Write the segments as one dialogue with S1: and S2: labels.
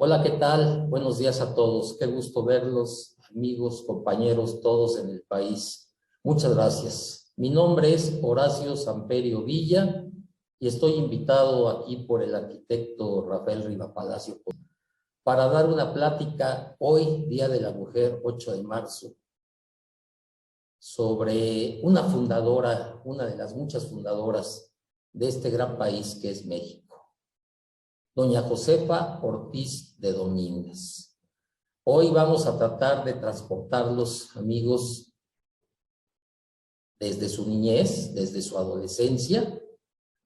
S1: Hola, ¿qué tal? Buenos días a todos. Qué gusto verlos, amigos, compañeros, todos en el país. Muchas gracias. Mi nombre es Horacio Samperio Villa y estoy invitado aquí por el arquitecto Rafael Riva Palacio para dar una plática hoy, Día de la Mujer, 8 de marzo, sobre una fundadora, una de las muchas fundadoras de este gran país que es México, doña Josefa Ortiz de Domínguez. Hoy vamos a tratar de transportarlos, amigos, desde su niñez, desde su adolescencia,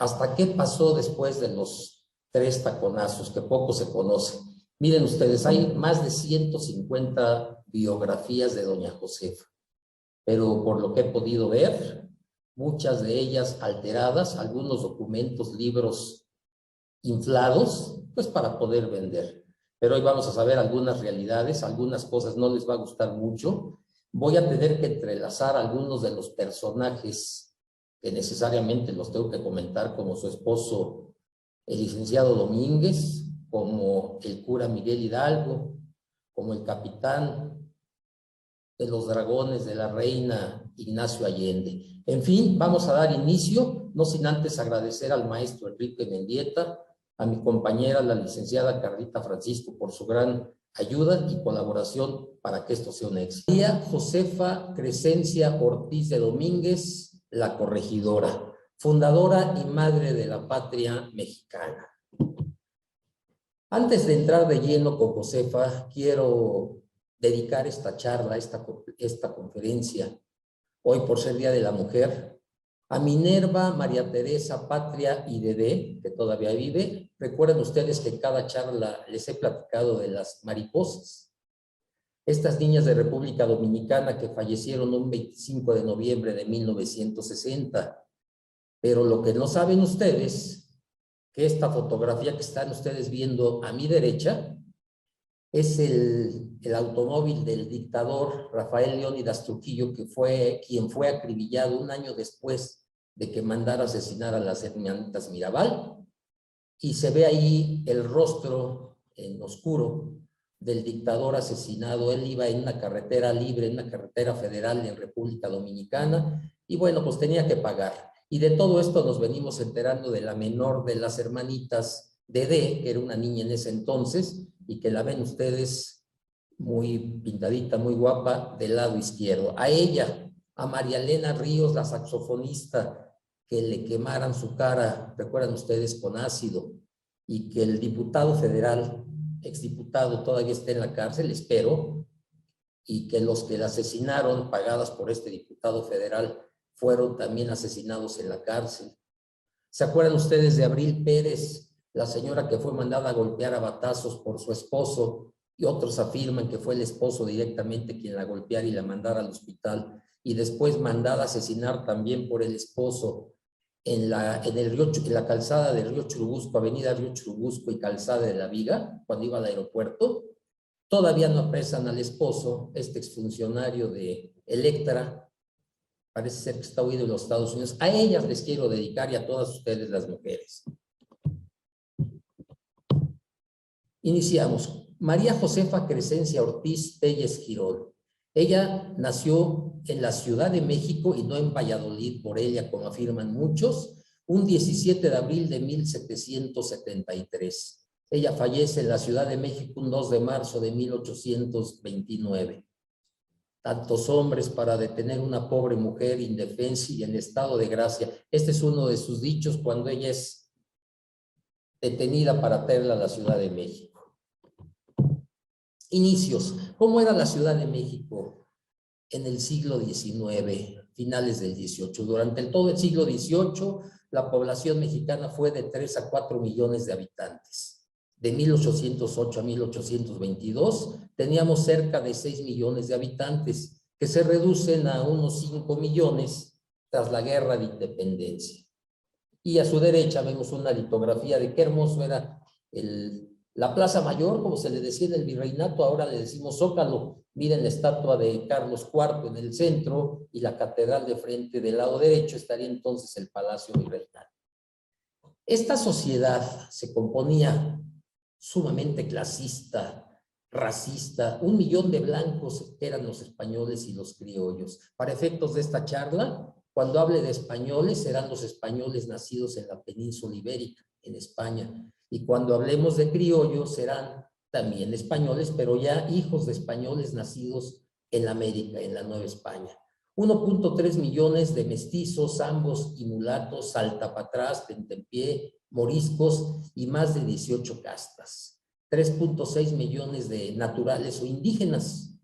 S1: hasta qué pasó después de los 3 taconazos, que poco se conoce. Miren ustedes, hay más de 150 biografías de doña Josefa, pero por lo que he podido ver, muchas de ellas alteradas, algunos documentos, libros inflados, pues para poder vender. Pero hoy vamos a saber algunas realidades, algunas cosas no les va a gustar mucho. Voy a tener que entrelazar algunos de los personajes que necesariamente los tengo que comentar, como su esposo, el licenciado Domínguez, como el cura Miguel Hidalgo, como el capitán de los dragones de la reina Ignacio Allende. En fin, vamos a dar inicio, no sin antes agradecer al maestro Enrique Mendieta, a mi compañera, la licenciada Carlita Francisco, por su gran ayuda y colaboración para que esto sea un éxito. María Josefa Crescencia Ortiz de Domínguez, la corregidora, fundadora y madre de la patria mexicana. Antes de entrar de lleno con Josefa, quiero dedicar esta charla, esta conferencia, hoy por ser Día de la Mujer, a Minerva, María Teresa, Patria y Dedé, que todavía vive. Recuerden ustedes que en cada charla les he platicado de las mariposas. Estas niñas de República Dominicana que fallecieron un 25 de noviembre de 1960. Pero lo que no saben ustedes, que esta fotografía que están ustedes viendo a mi derecha, es el automóvil del dictador Rafael Leónidas Trujillo, que fue quien fue acribillado un año después de que mandara asesinar a las hermanitas Mirabal, y se ve ahí el rostro en oscuro del dictador asesinado. Él iba en una carretera libre, en una carretera federal en República Dominicana, y bueno, pues tenía que pagar. Y de todo esto nos venimos enterando de la menor de las hermanitas, Dedé, que era una niña en ese entonces, y que la ven ustedes muy pintadita, muy guapa, del lado izquierdo. A ella, a María Elena Ríos, la saxofonista, que le quemaran su cara, recuerdan ustedes, con ácido, y que el diputado federal, exdiputado, todavía está en la cárcel, espero, y que los que la asesinaron, pagadas por este diputado federal, fueron también asesinados en la cárcel. ¿Se acuerdan ustedes de Abril Pérez, la señora que fue mandada a golpear a batazos por su esposo, y otros afirman que fue el esposo directamente quien la golpeara y la mandara al hospital, y después mandada a asesinar también por el esposo en la calzada del río Churubusco, avenida Río Churubusco y calzada de la Viga, cuando iba al aeropuerto? Todavía no apresan al esposo, este exfuncionario de Electra, parece ser que está huido de los Estados Unidos. A ellas les quiero dedicar, y a todas ustedes, las mujeres. Iniciamos. María Josefa Crescencia Ortiz Telles Girón. Ella nació en la Ciudad de México y no en Valladolid, por ella, como afirman muchos, un 17 de abril de 1773. Ella fallece en la Ciudad de México un 2 de marzo de 1829. Tantos hombres para detener una pobre mujer indefensa y en estado de gracia. Este es uno de sus dichos cuando ella es detenida para traerla a la Ciudad de México. Inicios. ¿Cómo era la Ciudad de México en el siglo XIX, finales del XVIII? Durante todo el siglo XVIII, la población mexicana fue de 3 a 4 millones de habitantes. De 1808 a 1822 teníamos cerca de 6 millones de habitantes, que se reducen a unos 5 millones tras la Guerra de Independencia. Y a su derecha vemos una litografía de qué hermoso era la Plaza Mayor, como se le decía en el virreinato, ahora le decimos Zócalo. Miren la estatua de Carlos IV en el centro y la catedral de frente del lado derecho, estaría entonces el Palacio Virreinal. Esta sociedad se componía sumamente clasista, racista. 1 millón de blancos eran los españoles y los criollos. Para efectos de esta charla, cuando hable de españoles, serán los españoles nacidos en la península ibérica, en España. Y cuando hablemos de criollos, serán también españoles, pero ya hijos de españoles nacidos en América, en la Nueva España. 1.3 millones de mestizos, ambos y mulatos, saltapatrás, tentempié, moriscos y más de 18 castas. 3.6 millones de naturales o indígenas.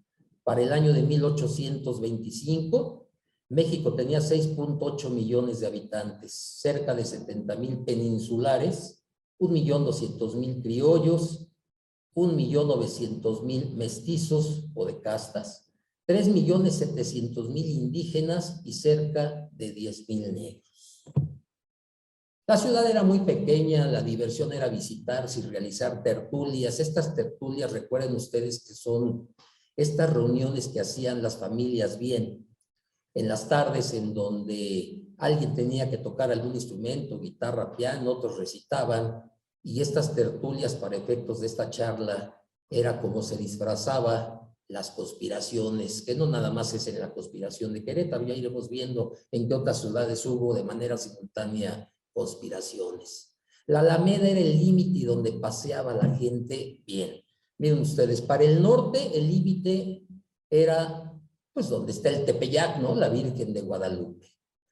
S1: Para el año de 1825, México tenía 6.8 millones de habitantes, cerca de 70,000 peninsulares, 1.200.000 criollos, 1.900.000 mestizos o de castas, 3.700.000 indígenas y cerca de 10,000 negros. La ciudad era muy pequeña, la diversión era visitarse y realizar tertulias. Estas tertulias, recuerden ustedes que son estas reuniones que hacían las familias bien, en las tardes en donde alguien tenía que tocar algún instrumento, guitarra, piano, otros recitaban, y estas tertulias para efectos de esta charla era como se disfrazaba las conspiraciones, que no nada más es en la conspiración de Querétaro, ya iremos viendo en qué otras ciudades hubo de manera simultánea conspiraciones. La Alameda era el límite donde paseaba la gente bien. Miren ustedes, para el norte el límite era pues donde está el Tepeyac, ¿no? La Virgen de Guadalupe.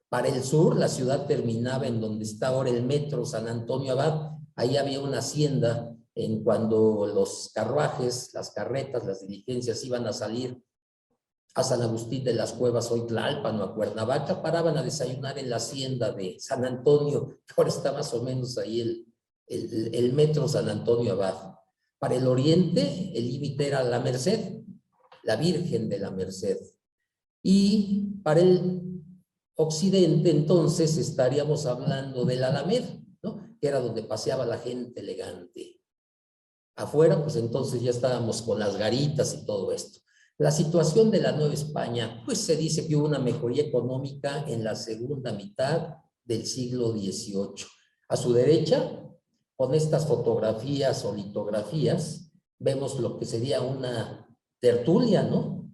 S1: Para el sur, la ciudad terminaba en donde está ahora el metro San Antonio Abad. Ahí había una hacienda en cuando los carruajes, las carretas, las diligencias iban a salir a San Agustín de las Cuevas, hoy Tlalpan o a Cuernavaca, paraban a desayunar en la hacienda de San Antonio, que ahora está más o menos ahí el metro San Antonio Abad. Para el oriente, el límite era la Merced, la Virgen de la Merced. Y para el occidente, entonces, estaríamos hablando de la Alameda, ¿no? Que era donde paseaba la gente elegante. Afuera, pues entonces ya estábamos con las garitas y todo esto. La situación de la Nueva España, pues se dice que hubo una mejoría económica en la segunda mitad del siglo XVIII. A su derecha, con estas fotografías o litografías, vemos lo que sería una tertulia, ¿no?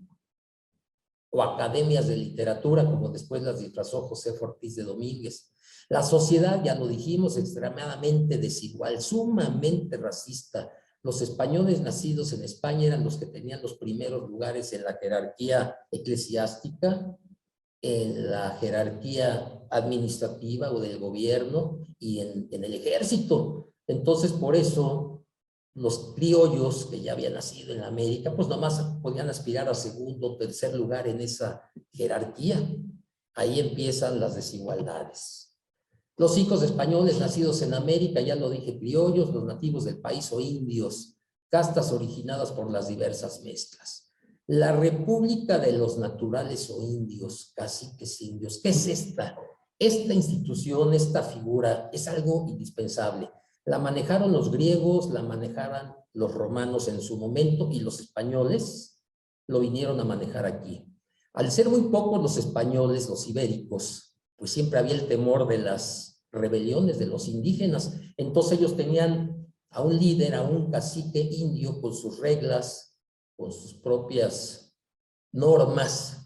S1: O academias de literatura, como después las disfrazó José Ortiz de Domínguez. La sociedad, ya lo dijimos, extremadamente desigual, sumamente racista. Los españoles nacidos en España eran los que tenían los primeros lugares en la jerarquía eclesiástica, en la jerarquía administrativa o del gobierno y en el ejército. Entonces, por eso, los criollos que ya habían nacido en América, pues nomás podían aspirar a segundo o tercer lugar en esa jerarquía. Ahí empiezan las desigualdades. Los hijos españoles nacidos en América, ya lo dije, criollos, los nativos del país o indios, castas originadas por las diversas mezclas. La República de los Naturales o Indios, caciques indios, ¿qué es esta? Esta institución, esta figura, es algo indispensable. La manejaron los griegos, la manejaron los romanos en su momento y los españoles lo vinieron a manejar aquí. Al ser muy pocos los españoles, los ibéricos, pues siempre había el temor de las rebeliones de los indígenas. Entonces ellos tenían a un líder, a un cacique indio con sus reglas, con sus propias normas,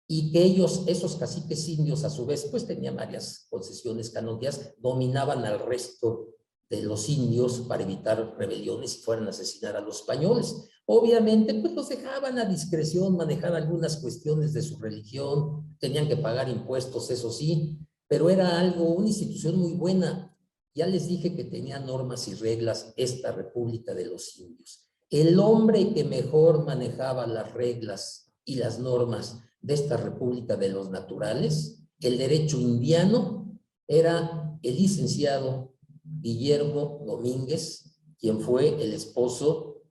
S1: y que ellos, esos caciques indios, a su vez, pues tenían varias concesiones canónicas, dominaban al resto de los indios para evitar rebeliones y fueran a asesinar a los españoles. Obviamente, pues los dejaban a discreción manejar algunas cuestiones de su religión, tenían que pagar impuestos, eso sí, pero era algo, una institución muy buena. Ya les dije que tenía normas y reglas esta República de los Indios. El hombre que mejor manejaba las reglas y las normas de esta República de los Naturales, el derecho indiano, era el licenciado Guillermo Domínguez, quien fue el esposo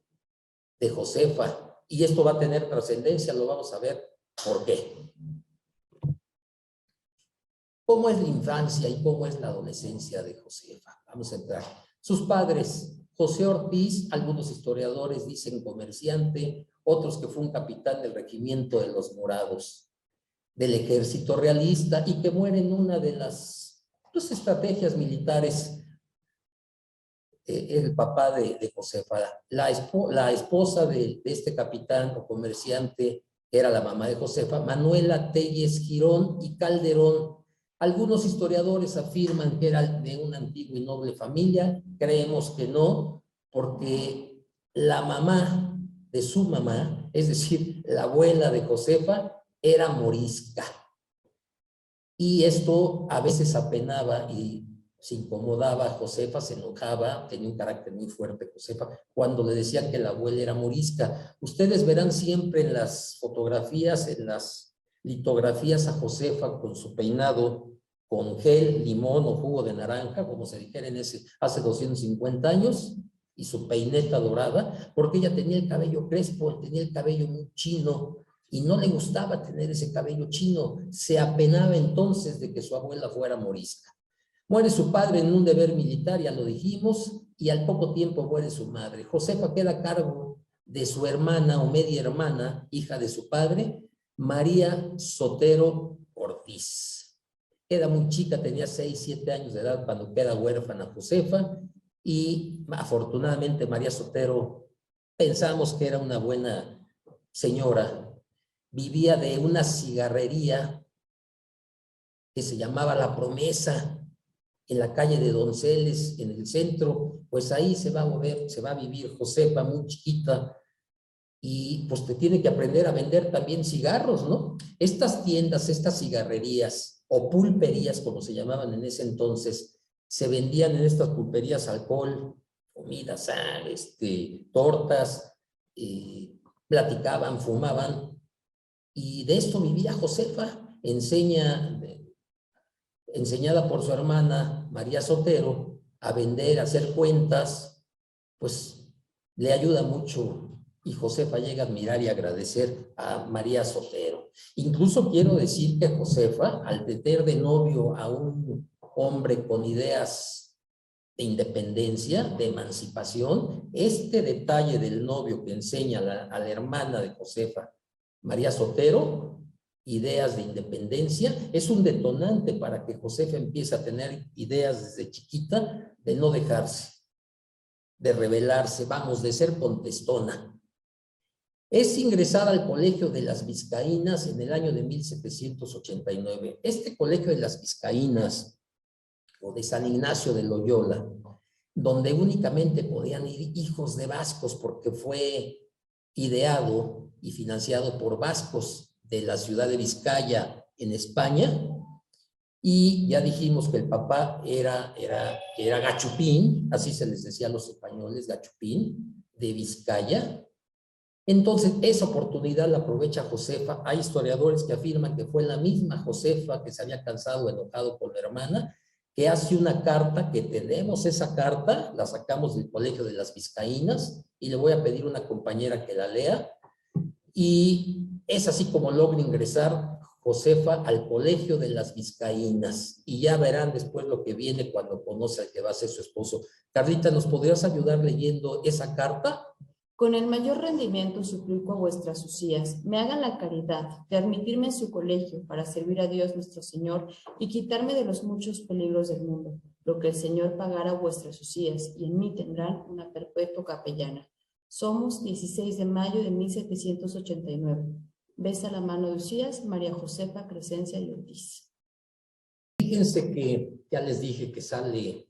S1: de Josefa. Y esto va a tener trascendencia, lo vamos a ver por qué. ¿Cómo es la infancia y cómo es la adolescencia de Josefa? Vamos a entrar. Sus padres, José Ortiz, algunos historiadores dicen comerciante, otros que fue un capitán del regimiento de los Morados, del ejército realista, y que muere en una de las estrategias militares el papá de Josefa. La esposa de este capitán o comerciante era la mamá de Josefa, Manuela Telles Girón y Calderón. Algunos historiadores afirman que era de una antigua y noble familia. Creemos que no, porque la mamá de su mamá, es decir, la abuela de Josefa, era morisca. Y esto a veces apenaba y se incomodaba a Josefa, se enojaba, tenía un carácter muy fuerte Josefa, cuando le decían que la abuela era morisca. Ustedes verán siempre en las fotografías, en las litografías a Josefa con su peinado con gel, limón o jugo de naranja, como se dijera hace 250 años, y su peineta dorada, porque ella tenía el cabello crespo, tenía el cabello muy chino, y no le gustaba tener ese cabello chino. Se apenaba entonces de que su abuela fuera morisca. Muere su padre en un deber militar, ya lo dijimos, y al poco tiempo muere su madre. Josefa queda a cargo de su hermana o media hermana, hija de su padre, María Sotero Ortiz. Era muy chica, tenía 6, 7 años de edad cuando queda huérfana Josefa, y afortunadamente María Sotero pensamos que era una buena señora. Vivía de una cigarrería que se llamaba La Promesa, en la calle de Donceles, en el centro. Pues ahí se va a mover, se va a vivir Josefa, muy chiquita, y pues te tiene que aprender a vender también cigarros, ¿no? Estas tiendas, estas cigarrerías o pulperías, como se llamaban en ese entonces, se vendían en estas pulperías alcohol, comida, sal, tortas, platicaban, fumaban, y de esto vivía Josefa, enseñada por su hermana María Sotero a vender, a hacer cuentas, pues le ayuda mucho, y Josefa llega a admirar y agradecer a María Sotero. Incluso quiero decir que Josefa, al tener de novio a un hombre con ideas de independencia, de emancipación, este detalle del novio que enseña a la hermana de Josefa, María Sotero, ideas de independencia, es un detonante para que Josefa empiece a tener ideas desde chiquita de no dejarse, de rebelarse, vamos, de ser contestona. Es ingresada al Colegio de las Vizcaínas en el año de 1789. Este Colegio de las Vizcaínas, o de San Ignacio de Loyola, donde únicamente podían ir hijos de vascos, porque fue ideado y financiado por vascos de la ciudad de Vizcaya en España, y ya dijimos que el papá era Gachupín, así se les decía a los españoles, Gachupín, de Vizcaya. Entonces, esa oportunidad la aprovecha Josefa. Hay historiadores que afirman que fue la misma Josefa que se había cansado, enojado con la hermana, que hace una carta, que tenemos esa carta, la sacamos del Colegio de las Vizcaínas, y le voy a pedir a una compañera que la lea, y es así como logra ingresar Josefa al Colegio de las Vizcaínas, y ya verán después lo que viene cuando conoce al que va a ser su esposo. Carlita, ¿nos podrías ayudar leyendo esa carta?
S2: Con el mayor rendimiento suplico a vuestras usías, me hagan la caridad de admitirme en su colegio para servir a Dios nuestro Señor y quitarme de los muchos peligros del mundo, lo que el Señor pagara a vuestras usías, y en mí tendrán una perpetua capellana. Somos 16 de mayo de 1789. Besa la mano de Usías, María Josefa Crescencia y Ortiz.
S1: Fíjense que ya les dije que sale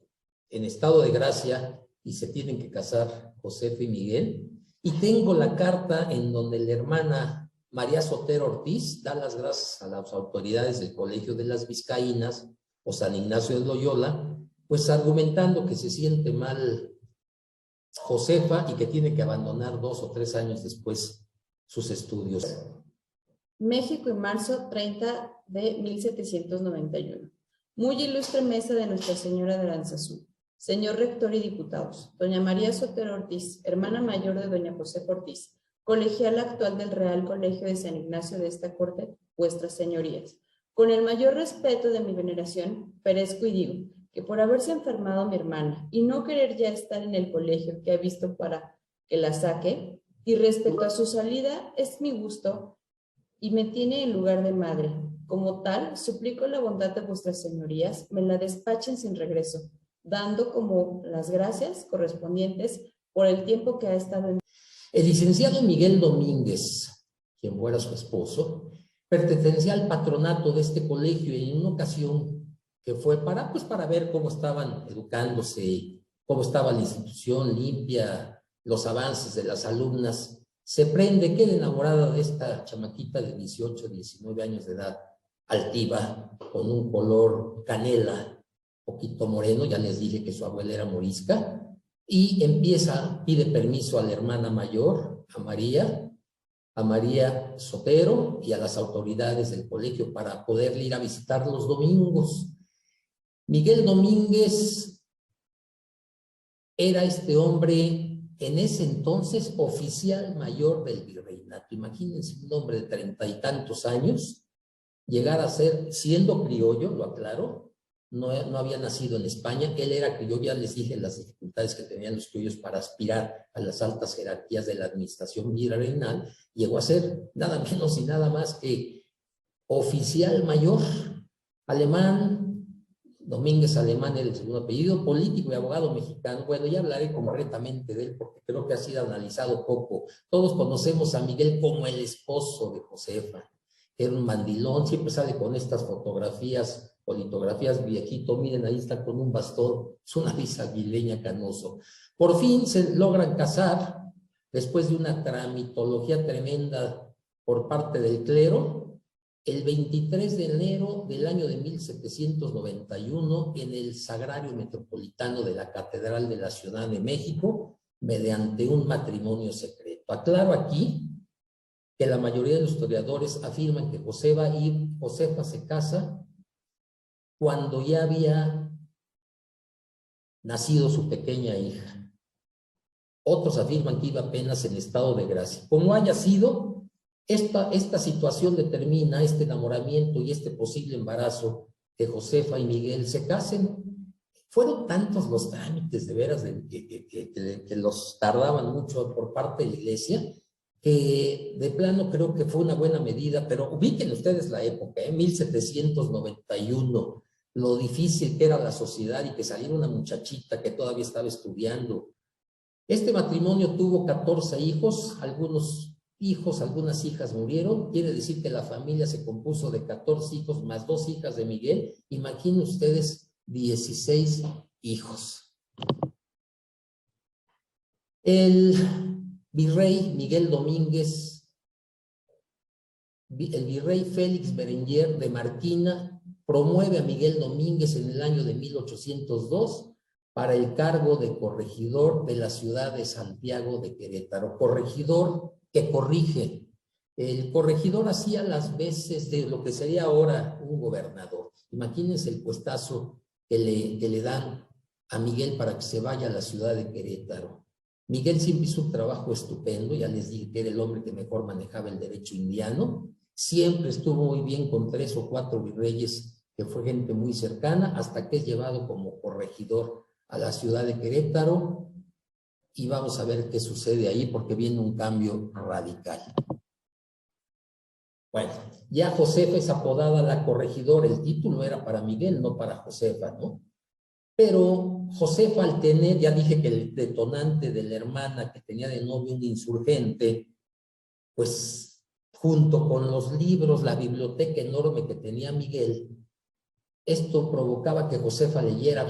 S1: en estado de gracia y se tienen que casar Josefa y Miguel. Y tengo la carta en donde la hermana María Sotero Ortiz da las gracias a las autoridades del Colegio de las Vizcaínas o San Ignacio de Loyola, pues argumentando que se siente mal Josefa y que tiene que abandonar 2 o 3 años después sus estudios.
S2: México, en marzo 30 de 1791. Muy ilustre mesa de Nuestra Señora de Aranzazú. Señor rector y diputados, doña María Sotero Ortiz, hermana mayor de doña Josefa Ortiz, colegiala actual del Real Colegio de San Ignacio de esta corte, vuestras señorías. Con el mayor respeto de mi veneración, perezco y digo que por haberse enfermado mi hermana y no querer ya estar en el colegio que ha visto para que la saque, y respecto a su salida, es mi gusto y me tiene en lugar de madre. Como tal, suplico la bondad de vuestras señorías, me la despachen sin regreso, dando como las gracias correspondientes por el tiempo que ha estado en...
S1: El licenciado Miguel Domínguez, quien fuera su esposo, pertenecía al patronato de este colegio y en una ocasión que fue para ver cómo estaban educándose, cómo estaba la institución limpia, los avances de las alumnas, se prende, queda enamorada de esta chamaquita de 18, 19 años de edad, altiva, con un color canela, poquito moreno, ya les dije que su abuela era morisca, y pide permiso a la hermana mayor, a María Sotero, y a las autoridades del colegio para poder ir a visitar los domingos. Miguel Domínguez era este hombre en ese entonces oficial mayor del virreinato. Imagínense un hombre de 30 y tantos años llegar a ser, siendo criollo, lo aclaro, no había nacido en España, él era criollo, ya les dije las dificultades que tenían los criollos para aspirar a las altas jerarquías de la administración virreinal, llegó a ser nada menos y nada más que oficial mayor, alemán. Domínguez Alemán era el segundo apellido, político y abogado mexicano. Bueno, ya hablaré concretamente de él porque creo que ha sido analizado poco. Todos conocemos a Miguel como el esposo de Josefa. Era un mandilón, siempre sale con estas fotografías o litografías viejito. Miren, ahí está con un bastón, es una bisaguileña canoso. Por fin se logran casar, después de una tramitología tremenda por parte del clero, el 23 de enero del año de 1791 en el Sagrario Metropolitano de la Catedral de la Ciudad de México, mediante un matrimonio secreto. Aclaro aquí que la mayoría de los historiadores afirman que Josefa se casa cuando ya había nacido su pequeña hija. Otros afirman que iba apenas en estado de gracia. Como haya sido, esta situación determina este enamoramiento y este posible embarazo que Josefa y Miguel se casen. Fueron tantos los trámites de veras que los tardaban mucho por parte de la iglesia, que de plano creo que fue una buena medida, pero ubiquen ustedes la época, 1791, lo difícil que era la sociedad y que saliera una muchachita que todavía estaba estudiando. Este matrimonio tuvo 14 hijos, algunas hijas murieron, quiere decir que la familia se compuso de 14 hijos más 2 hijas de Miguel. Imaginen ustedes 16 hijos. El virrey Miguel Domínguez, el virrey Félix Berenguer de Marquina, promueve a Miguel Domínguez en el año de 1802 para el cargo de corregidor de la ciudad de Santiago de Querétaro. Corregidor que corrige. El corregidor hacía las veces de lo que sería ahora un gobernador. Imagínense el puestazo que le dan a Miguel para que se vaya a la ciudad de Querétaro. Miguel siempre hizo un trabajo estupendo, ya les dije que era el hombre que mejor manejaba el derecho indiano, siempre estuvo muy bien con 3 o 4 virreyes, que fue gente muy cercana, hasta que es llevado como corregidor a la ciudad de Querétaro. Y vamos a ver qué sucede ahí porque viene un cambio radical. Bueno, ya Josefa es apodada la corregidora. El título era para Miguel, no para Josefa, ¿no? Pero Josefa, al tener, ya dije que el detonante de la hermana que tenía de novio un insurgente, pues junto con los libros, la biblioteca enorme que tenía Miguel, esto provocaba que Josefa leyera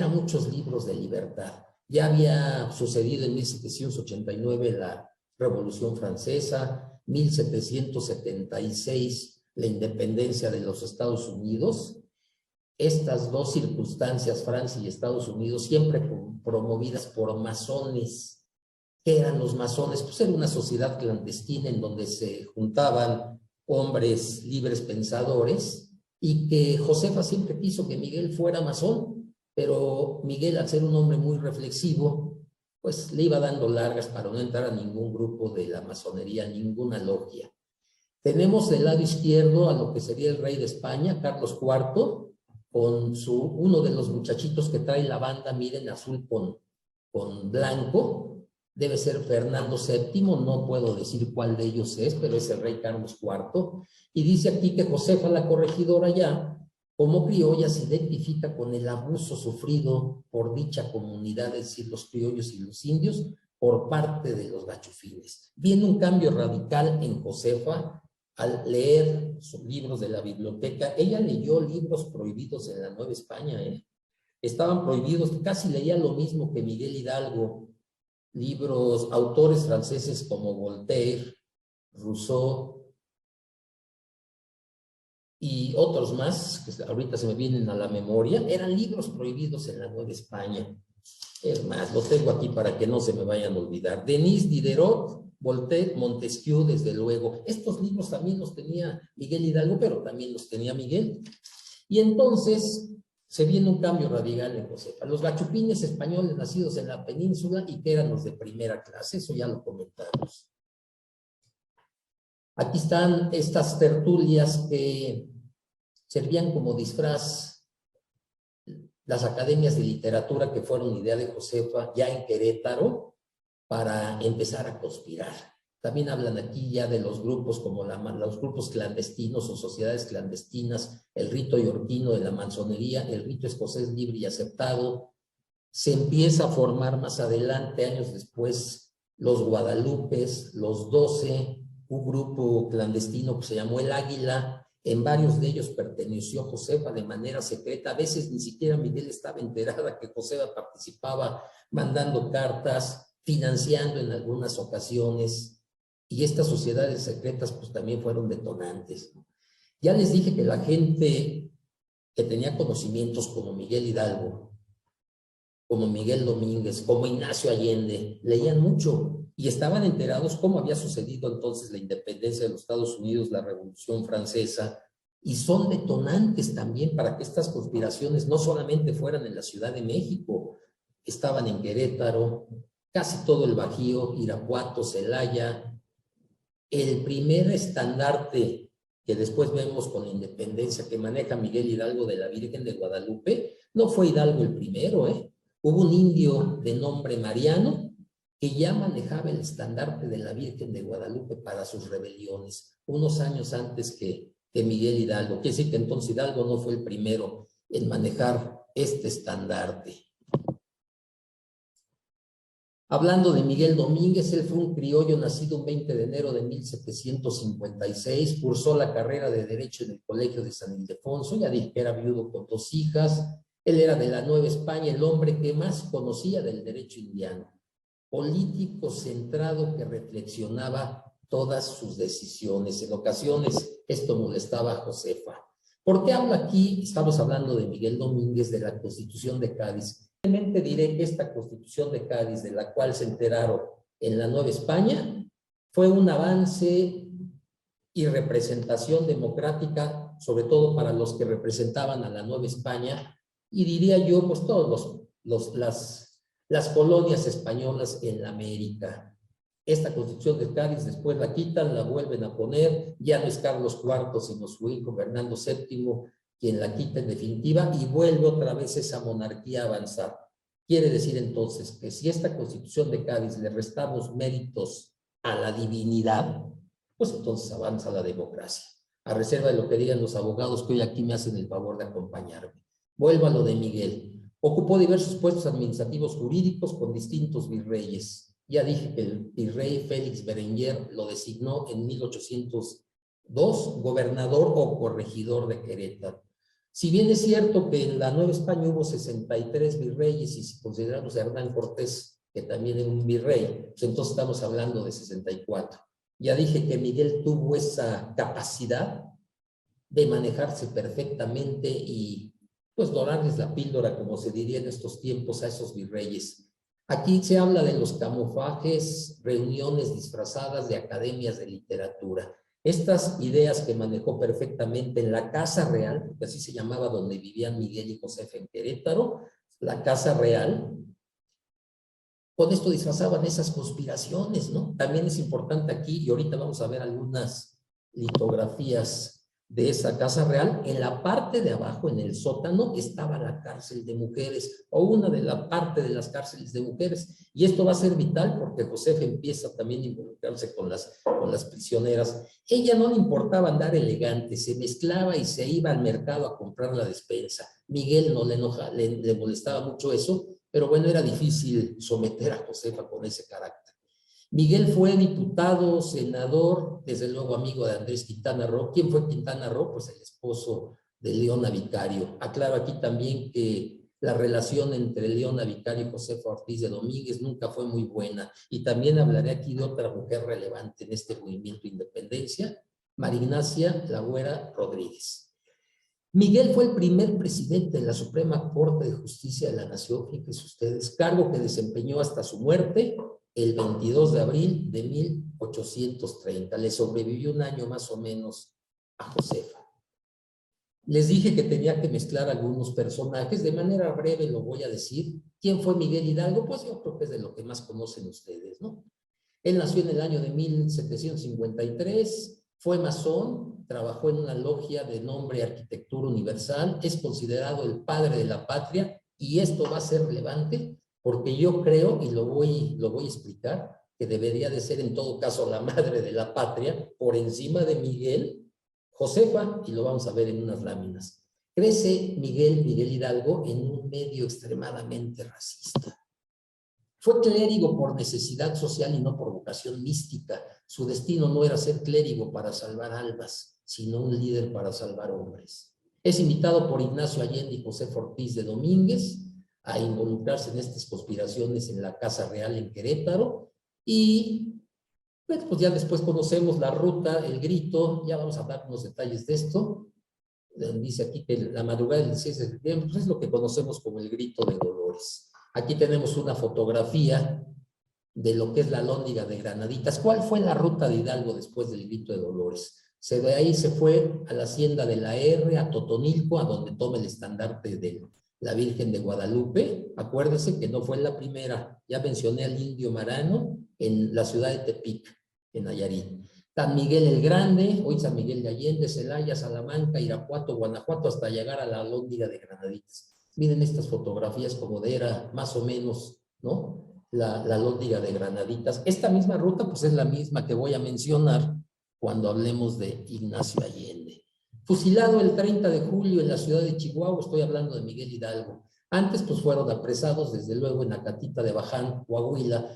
S1: muchos libros de libertad. Ya había sucedido en 1789 la Revolución Francesa, 1776 la independencia de los Estados Unidos. Estas dos circunstancias, Francia y Estados Unidos, siempre promovidas por masones. ¿Qué eran los masones? Pues era una sociedad clandestina en donde se juntaban hombres libres pensadores, y que Josefa siempre quiso que Miguel fuera masón, pero Miguel, al ser un hombre muy reflexivo, pues le iba dando largas para no entrar a ningún grupo de la masonería, ninguna logia. Tenemos del lado izquierdo a lo que sería el rey de España, Carlos IV, con uno de los muchachitos que trae la banda, miren, azul con blanco, debe ser Fernando VII, no puedo decir cuál de ellos es, pero es el rey Carlos IV, y dice aquí que Josefa, la corregidora, ya como criolla se identifica con el abuso sufrido por dicha comunidad, es decir, los criollos y los indios, por parte de los gachufines. Viene un cambio radical en Josefa al leer sus libros de la biblioteca. Ella leyó libros prohibidos en la Nueva España, estaban prohibidos, casi leía lo mismo que Miguel Hidalgo, libros, autores franceses como Voltaire, Rousseau y otros más, que ahorita se me vienen a la memoria, eran libros prohibidos en la Nueva España. Es más, lo tengo aquí para que no se me vayan a olvidar. Denis Diderot, Voltaire, Montesquieu, desde luego. Estos libros también los tenía Miguel Hidalgo, pero también los tenía Miguel. Y entonces se viene un cambio radical en Josefa. Los gachupines españoles nacidos en la península y que eran los de primera clase, eso ya lo comentamos. Aquí están estas tertulias que servían como disfraz, las academias de literatura que fueron idea de Josefa ya en Querétaro para empezar a conspirar. También hablan aquí ya de los grupos como los grupos clandestinos o sociedades clandestinas, el rito yorquino de la masonería, el rito escocés libre y aceptado. Se empieza a formar más adelante, años después, los Guadalupes, los 12, un grupo clandestino que se llamó el Águila. En varios de ellos perteneció Josefa de manera secreta. A veces ni siquiera Miguel estaba enterada que Josefa participaba mandando cartas, financiando en algunas ocasiones. Y estas sociedades secretas pues también fueron detonantes. Ya les dije que la gente que tenía conocimientos como Miguel Hidalgo, como Miguel Domínguez, como Ignacio Allende, leían mucho y estaban enterados cómo había sucedido entonces la independencia de los Estados Unidos, la Revolución Francesa, y son detonantes también para que estas conspiraciones no solamente fueran en la Ciudad de México, estaban en Querétaro, casi todo el Bajío, Irapuato, Celaya. El primer estandarte que después vemos con la independencia que maneja Miguel Hidalgo de la Virgen de Guadalupe, no fue Hidalgo el primero, Hubo un indio de nombre Mariano que ya manejaba el estandarte de la Virgen de Guadalupe para sus rebeliones, unos años antes que Miguel Hidalgo. Quiere decir que entonces Hidalgo no fue el primero en manejar este estandarte. Hablando de Miguel Domínguez, él fue un criollo nacido un 20 de enero de 1756, cursó la carrera de Derecho en el Colegio de San Ildefonso, ya dije que era viudo con 2 hijas, él era de la Nueva España, el hombre que más conocía del derecho indiano, político centrado que reflexionaba todas sus decisiones. En ocasiones esto molestaba a Josefa. ¿Por qué hablo aquí? Estamos hablando de Miguel Domínguez, de la Constitución de Cádiz. Simplemente diré que esta Constitución de Cádiz, de la cual se enteraron en la Nueva España, fue un avance y representación democrática, sobre todo para los que representaban a la Nueva España, y diría yo, pues todas las colonias españolas en la América. Esta Constitución de Cádiz después la quitan, la vuelven a poner, ya no es Carlos IV, sino su hijo Fernando VII, quien la quita en definitiva y vuelve otra vez esa monarquía a avanzar. Quiere decir entonces que si esta Constitución de Cádiz le restamos méritos a la divinidad, pues entonces avanza la democracia, a reserva de lo que digan los abogados que hoy aquí me hacen el favor de acompañarme. Vuelvo a lo de Miguel. Ocupó diversos puestos administrativos jurídicos con distintos virreyes. Ya dije que el virrey Félix Berenguer lo designó en 1802 gobernador o corregidor de Querétaro. Si bien es cierto que en la Nueva España hubo 63 virreyes y si consideramos a Hernán Cortés, que también era un virrey, pues entonces estamos hablando de 64. Ya dije que Miguel tuvo esa capacidad de manejarse perfectamente y pues dorarles la píldora, como se diría en estos tiempos, a esos virreyes. Aquí se habla de los camuflajes, reuniones disfrazadas de academias de literatura. Estas ideas que manejó perfectamente en la Casa Real, porque así se llamaba donde vivían Miguel y Josefa en Querétaro, la Casa Real, con esto disfrazaban esas conspiraciones, ¿no? También es importante aquí, y ahorita vamos a ver algunas litografías de esa Casa Real, en la parte de abajo, en el sótano, estaba la cárcel de mujeres, o una de la parte de las cárceles de mujeres. Y esto va a ser vital porque Josefa empieza también a involucrarse con las prisioneras. Ella no le importaba andar elegante, se mezclaba y se iba al mercado a comprar la despensa. Miguel no le molestaba mucho eso, pero bueno, era difícil someter a Josefa con ese carácter. Miguel fue diputado, senador, desde luego amigo de Andrés Quintana Roo. ¿Quién fue Quintana Roo? Pues el esposo de Leona Vicario. Aclaro aquí también que la relación entre Leona Vicario y Josefa Ortiz de Domínguez nunca fue muy buena. Y también hablaré aquí de otra mujer relevante en este movimiento de independencia, María Ignacia La Güera Rodríguez. Miguel fue el primer presidente de la Suprema Corte de Justicia de la Nación, fíjense ustedes, cargo que desempeñó hasta su muerte el 22 de abril de 1830. Le sobrevivió un año más o menos a Josefa. Les dije que tenía que mezclar algunos personajes, de manera breve lo voy a decir. ¿Quién fue Miguel Hidalgo? Pues yo creo que es de lo que más conocen ustedes, ¿no? Él nació en el año de 1753, fue masón, trabajó en una logia de nombre Arquitectura Universal, es considerado el padre de la patria, y esto va a ser relevante porque yo creo, y lo voy a explicar, que debería de ser en todo caso la madre de la patria, por encima de Miguel, Josefa, y lo vamos a ver en unas láminas. Crece Miguel Hidalgo en un medio extremadamente racista. Fue clérigo por necesidad social y no por vocación mística. Su destino no era ser clérigo para salvar almas, sino un líder para salvar hombres. Es invitado por Ignacio Allende y José Ortiz de Domínguez a involucrarse en estas conspiraciones en la Casa Real en Querétaro, y pues ya después conocemos la ruta, el grito, ya vamos a dar unos detalles de esto. Dice aquí que la madrugada del 16 de septiembre, pues es lo que conocemos como el grito de Dolores. Aquí tenemos una fotografía de lo que es la Alhóndiga de Granaditas. ¿Cuál fue la ruta de Hidalgo después del grito de Dolores? De ahí se fue a la hacienda de la R, a Totonilco, a donde toma el estandarte de la Virgen de Guadalupe. Acuérdense que no fue la primera. Ya mencioné al Indio Marano en la ciudad de Tepic, en Nayarit. San Miguel el Grande, hoy San Miguel de Allende, Celaya, Salamanca, Irapuato, Guanajuato, hasta llegar a la Alhóndiga de Granaditas. Miren estas fotografías como de era más o menos, ¿no? La Alhóndiga de Granaditas. Esta misma ruta pues es la misma que voy a mencionar cuando hablemos de Ignacio Allende. Fusilado el 30 de julio en la ciudad de Chihuahua, estoy hablando de Miguel Hidalgo. Antes pues fueron apresados desde luego en Acatita de Baján, Coahuila.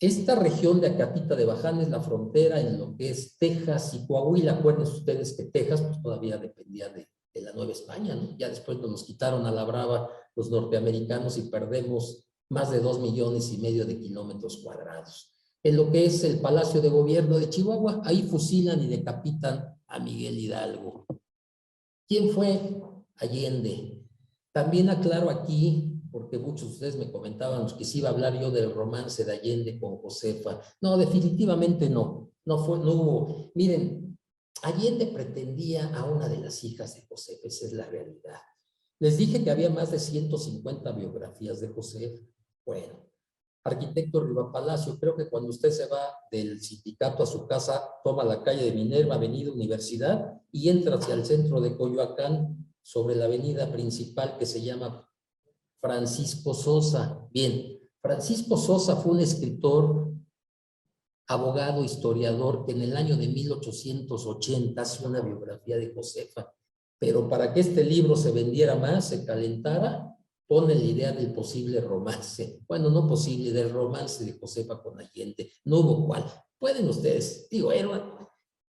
S1: Esta región de Acatita de Baján es la frontera en lo que es Texas y Coahuila. Acuérdense ustedes que Texas pues todavía dependía de la Nueva España, ¿no? Ya después nos quitaron a la brava los norteamericanos y perdemos más de 2,5 millones de kilómetros cuadrados. En lo que es el Palacio de Gobierno de Chihuahua, ahí fusilan y decapitan a Miguel Hidalgo. ¿Quién fue Allende? También aclaro aquí, porque muchos de ustedes me comentaban que si iba a hablar yo del romance de Allende con Josefa. No, definitivamente no. No hubo. Miren, Allende pretendía a una de las hijas de Josefa, esa es la realidad. Les dije que había más de 150 biografías de Josefa. Bueno, arquitecto Rivapalacio, creo que cuando usted se va del sindicato a su casa, toma la calle de Minerva, avenida Universidad, y entra hacia el centro de Coyoacán, sobre la avenida principal que se llama Francisco Sosa. Bien, Francisco Sosa fue un escritor, abogado, historiador, que en el año de 1880 hace una biografía de Josefa, pero para que este libro se vendiera más, se calentara, pone la idea del posible romance. Bueno, no posible, del romance de Josefa con Allende. No hubo cual. Pueden ustedes, digo,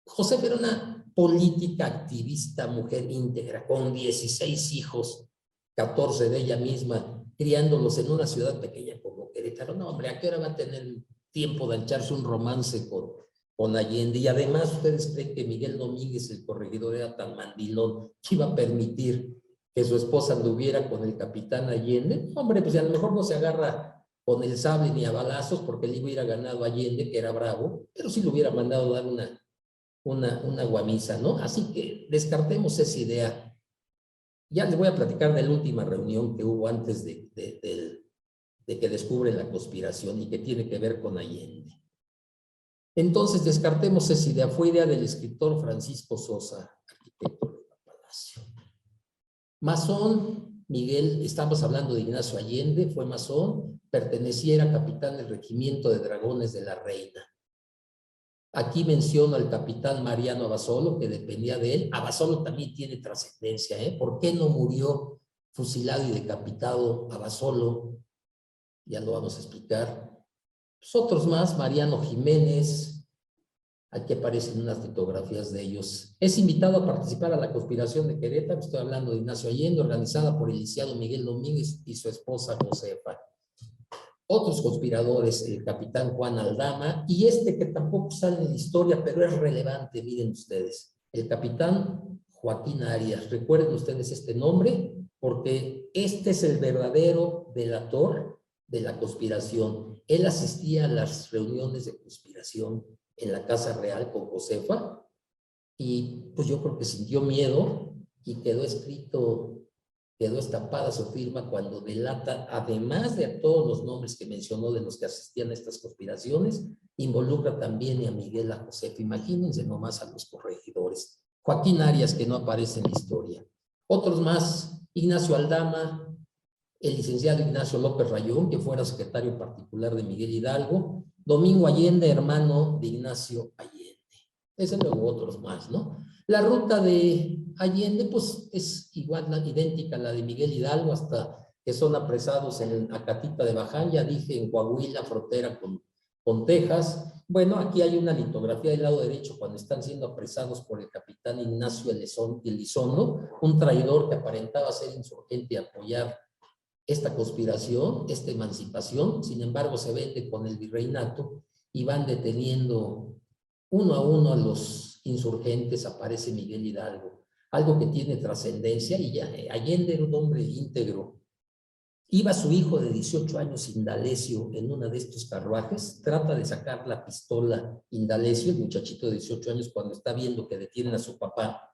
S1: Josefa era una política activista, mujer íntegra, con 16 hijos, 14 de ella misma, criándolos en una ciudad pequeña como Querétaro. No, hombre, ¿a qué hora va a tener tiempo de echarse un romance con Allende? Y además, ¿ustedes creen que Miguel Domínguez, el corregidor, era tan mandilón que iba a permitir que su esposa anduviera con el capitán Allende? Hombre, pues a lo mejor no se agarra con el sable ni a balazos porque le hubiera ganado a Allende, que era bravo, pero sí le hubiera mandado dar una guamisa, ¿no? Así que descartemos esa idea. Ya les voy a platicar de la última reunión que hubo antes de que descubren la conspiración y que tiene que ver con Allende. Entonces descartemos esa idea. Fue idea del escritor Francisco Sosa, arquitecto arquitecto Luna Palacio. Masón, Miguel, estamos hablando de Ignacio Allende, fue masón, pertenecía, era capitán del regimiento de dragones de la Reina. Aquí menciono al capitán Mariano Abasolo, que dependía de él. Abasolo también tiene trascendencia, ¿eh? ¿Por qué no murió fusilado y decapitado Abasolo? Ya lo vamos a explicar. Pues otros más, Mariano Jiménez, aquí aparecen unas litografías de ellos. Es invitado a participar a la conspiración de Querétaro, estoy hablando de Ignacio Allende, organizada por el licenciado Miguel Domínguez y su esposa Josefa. Otros conspiradores, el capitán Juan Aldama, y este que tampoco sale en la historia, pero es relevante, miren ustedes, el capitán Joaquín Arias. Recuerden ustedes este nombre, porque este es el verdadero delator de la conspiración. Él asistía a las reuniones de conspiración en la Casa Real con Josefa, y pues yo creo que sintió miedo y quedó escrito, quedó estampada su firma cuando delata, además de todos los nombres que mencionó de los que asistían a estas conspiraciones, involucra también a Miguel, a Josefa. Imagínense nomás a los corregidores. Joaquín Arias, que no aparece en la historia. Otros más, Ignacio Aldama, el licenciado Ignacio López Rayón, que fuera secretario particular de Miguel Hidalgo, Domingo Allende, hermano de Ignacio Allende. Ese luego otros más, ¿no? La ruta de Allende, pues, es igual, idéntica a la de Miguel Hidalgo, hasta que son apresados en Acatita de Baján, ya dije, en Coahuila, frontera con Texas. Bueno, aquí hay una litografía del lado derecho cuando están siendo apresados por el capitán Ignacio Elizondo, un traidor que aparentaba ser insurgente y apoyar esta conspiración, esta emancipación. Sin embargo, se vende con el virreinato y van deteniendo uno a uno a los insurgentes. Aparece Miguel Hidalgo, algo que tiene trascendencia, y ya Allende era un hombre íntegro. Iba su hijo de 18 años, Indalecio, en uno de estos carruajes, trata de sacar la pistola Indalecio, el muchachito de 18 años, cuando está viendo que detienen a su papá,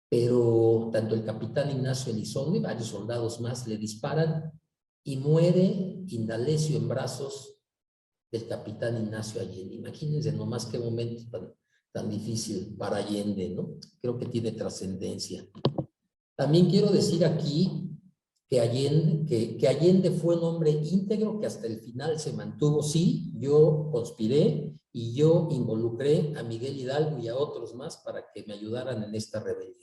S1: pero tanto el capitán Ignacio Elizondo y varios soldados más le disparan y muere Indalecio en brazos del capitán Ignacio Allende. Imagínense nomás qué momento tan difícil para Allende, ¿no? Creo que tiene trascendencia. También quiero decir aquí que Allende fue un hombre íntegro que hasta el final se mantuvo. Sí, yo conspiré y yo involucré a Miguel Hidalgo y a otros más para que me ayudaran en esta rebelión.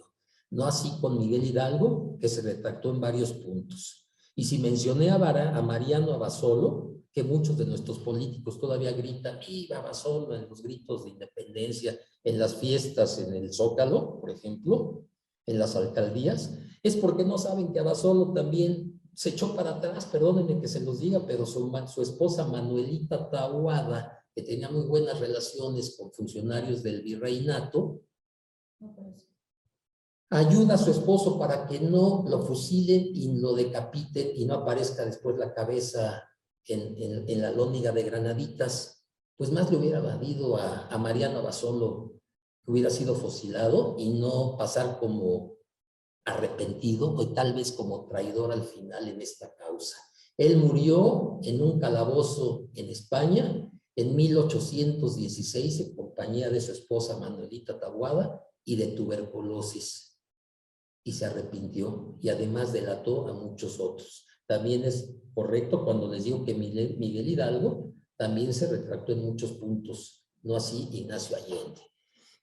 S1: No así con Miguel Hidalgo, que se retractó en varios puntos. Y si mencioné a Mariano Abasolo, que muchos de nuestros políticos todavía gritan ¡viva Abasolo! En los gritos de independencia, en las fiestas, en el Zócalo, por ejemplo, en las alcaldías, es porque no saben que Abasolo también se echó para atrás, perdónenme que se los diga, pero su esposa Manuelita Tahuada, que tenía muy buenas relaciones con funcionarios del virreinato, ayuda a su esposo para que no lo fusilen y lo decapiten y no aparezca después la cabeza en la lóndiga de Granaditas. Pues más le hubiera valido a Mariano Abasolo que hubiera sido fusilado y no pasar como arrepentido o tal vez como traidor al final en esta causa. Él murió en un calabozo en España en 1816 en compañía de su esposa Manuelita Tahuada y de tuberculosis, y se arrepintió y además delató a muchos otros. También es correcto cuando les digo que Miguel Hidalgo también se retractó en muchos puntos, no así Ignacio Allende.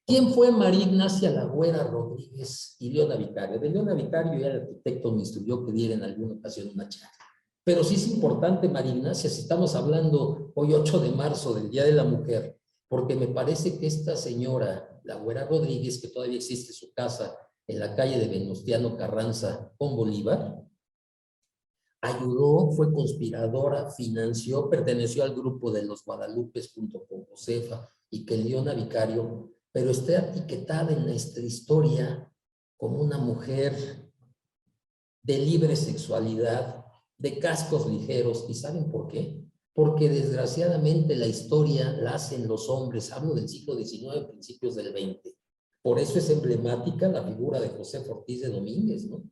S1: ¿Quién fue María Ignacia Lagüera Rodríguez y Leona Vicario? De Leona Vicario ya el arquitecto me instruyó que diera en alguna ocasión una charla. Pero sí es importante María Ignacia, si estamos hablando hoy 8 de marzo del Día de la Mujer, porque me parece que esta señora Lagüera Rodríguez, que todavía existe su casa en la calle de Venustiano Carranza con Bolívar, ayudó, fue conspiradora, financió, perteneció al grupo de los Guadalupes junto con Josefa y que Leona Vicario, pero está etiquetada en nuestra historia como una mujer de libre sexualidad, de cascos ligeros. ¿Y saben por qué? Porque desgraciadamente la historia la hacen los hombres, hablo del siglo XIX, principios del XX. Por eso es emblemática la figura de José Ortiz de Domínguez, ¿no?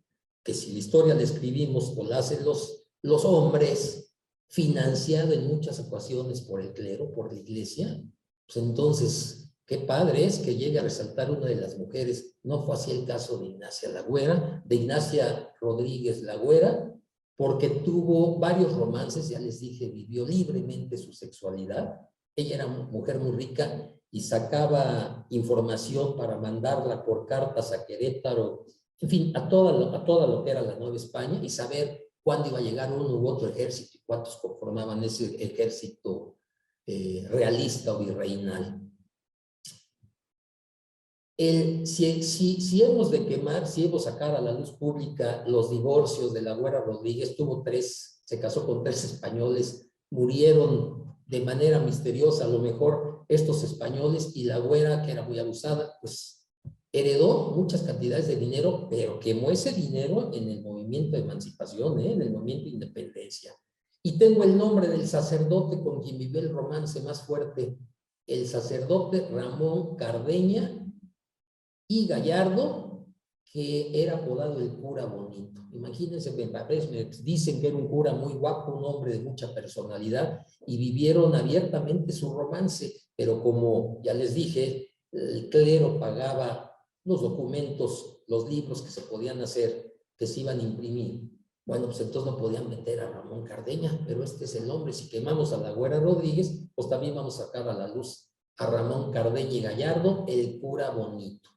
S1: Que si la historia la escribimos o la hacen los hombres, financiado en muchas ocasiones por el clero, por la iglesia, pues entonces, qué padre es que llegue a resaltar una de las mujeres no fue así el caso de Ignacia La Güera, de Ignacia Rodríguez La Güera, porque tuvo varios romances, ya les dije, vivió libremente su sexualidad. Ella era una mujer muy rica y sacaba información para mandarla por cartas a Querétaro, en fin, a toda lo que era la Nueva España, y saber cuándo iba a llegar uno u otro ejército y cuántos conformaban ese ejército realista o virreinal. Si hemos de quemar, si hemos sacar a la luz pública los divorcios de La Güera Rodríguez, tuvo 3, se casó con 3 españoles, murieron de manera misteriosa, a lo mejor estos españoles, y La Güera, que era muy abusada, pues heredó muchas cantidades de dinero, pero quemó ese dinero en el movimiento de emancipación, en el movimiento de independencia. Y tengo el nombre del sacerdote con quien vivió el romance más fuerte, el sacerdote Ramón Cardeña y Gallardo, que era apodado el cura bonito. Imagínense, me dicen que era un cura muy guapo, un hombre de mucha personalidad, y vivieron abiertamente su romance, pero como ya les dije, el clero pagaba los documentos, los libros que se podían hacer, que se iban a imprimir. Bueno, pues entonces no podían meter a Ramón Cardeña, pero este es el hombre. Si quemamos a La Güera Rodríguez, pues también vamos a sacar a la luz a Ramón Cardeña y Gallardo, el cura bonito.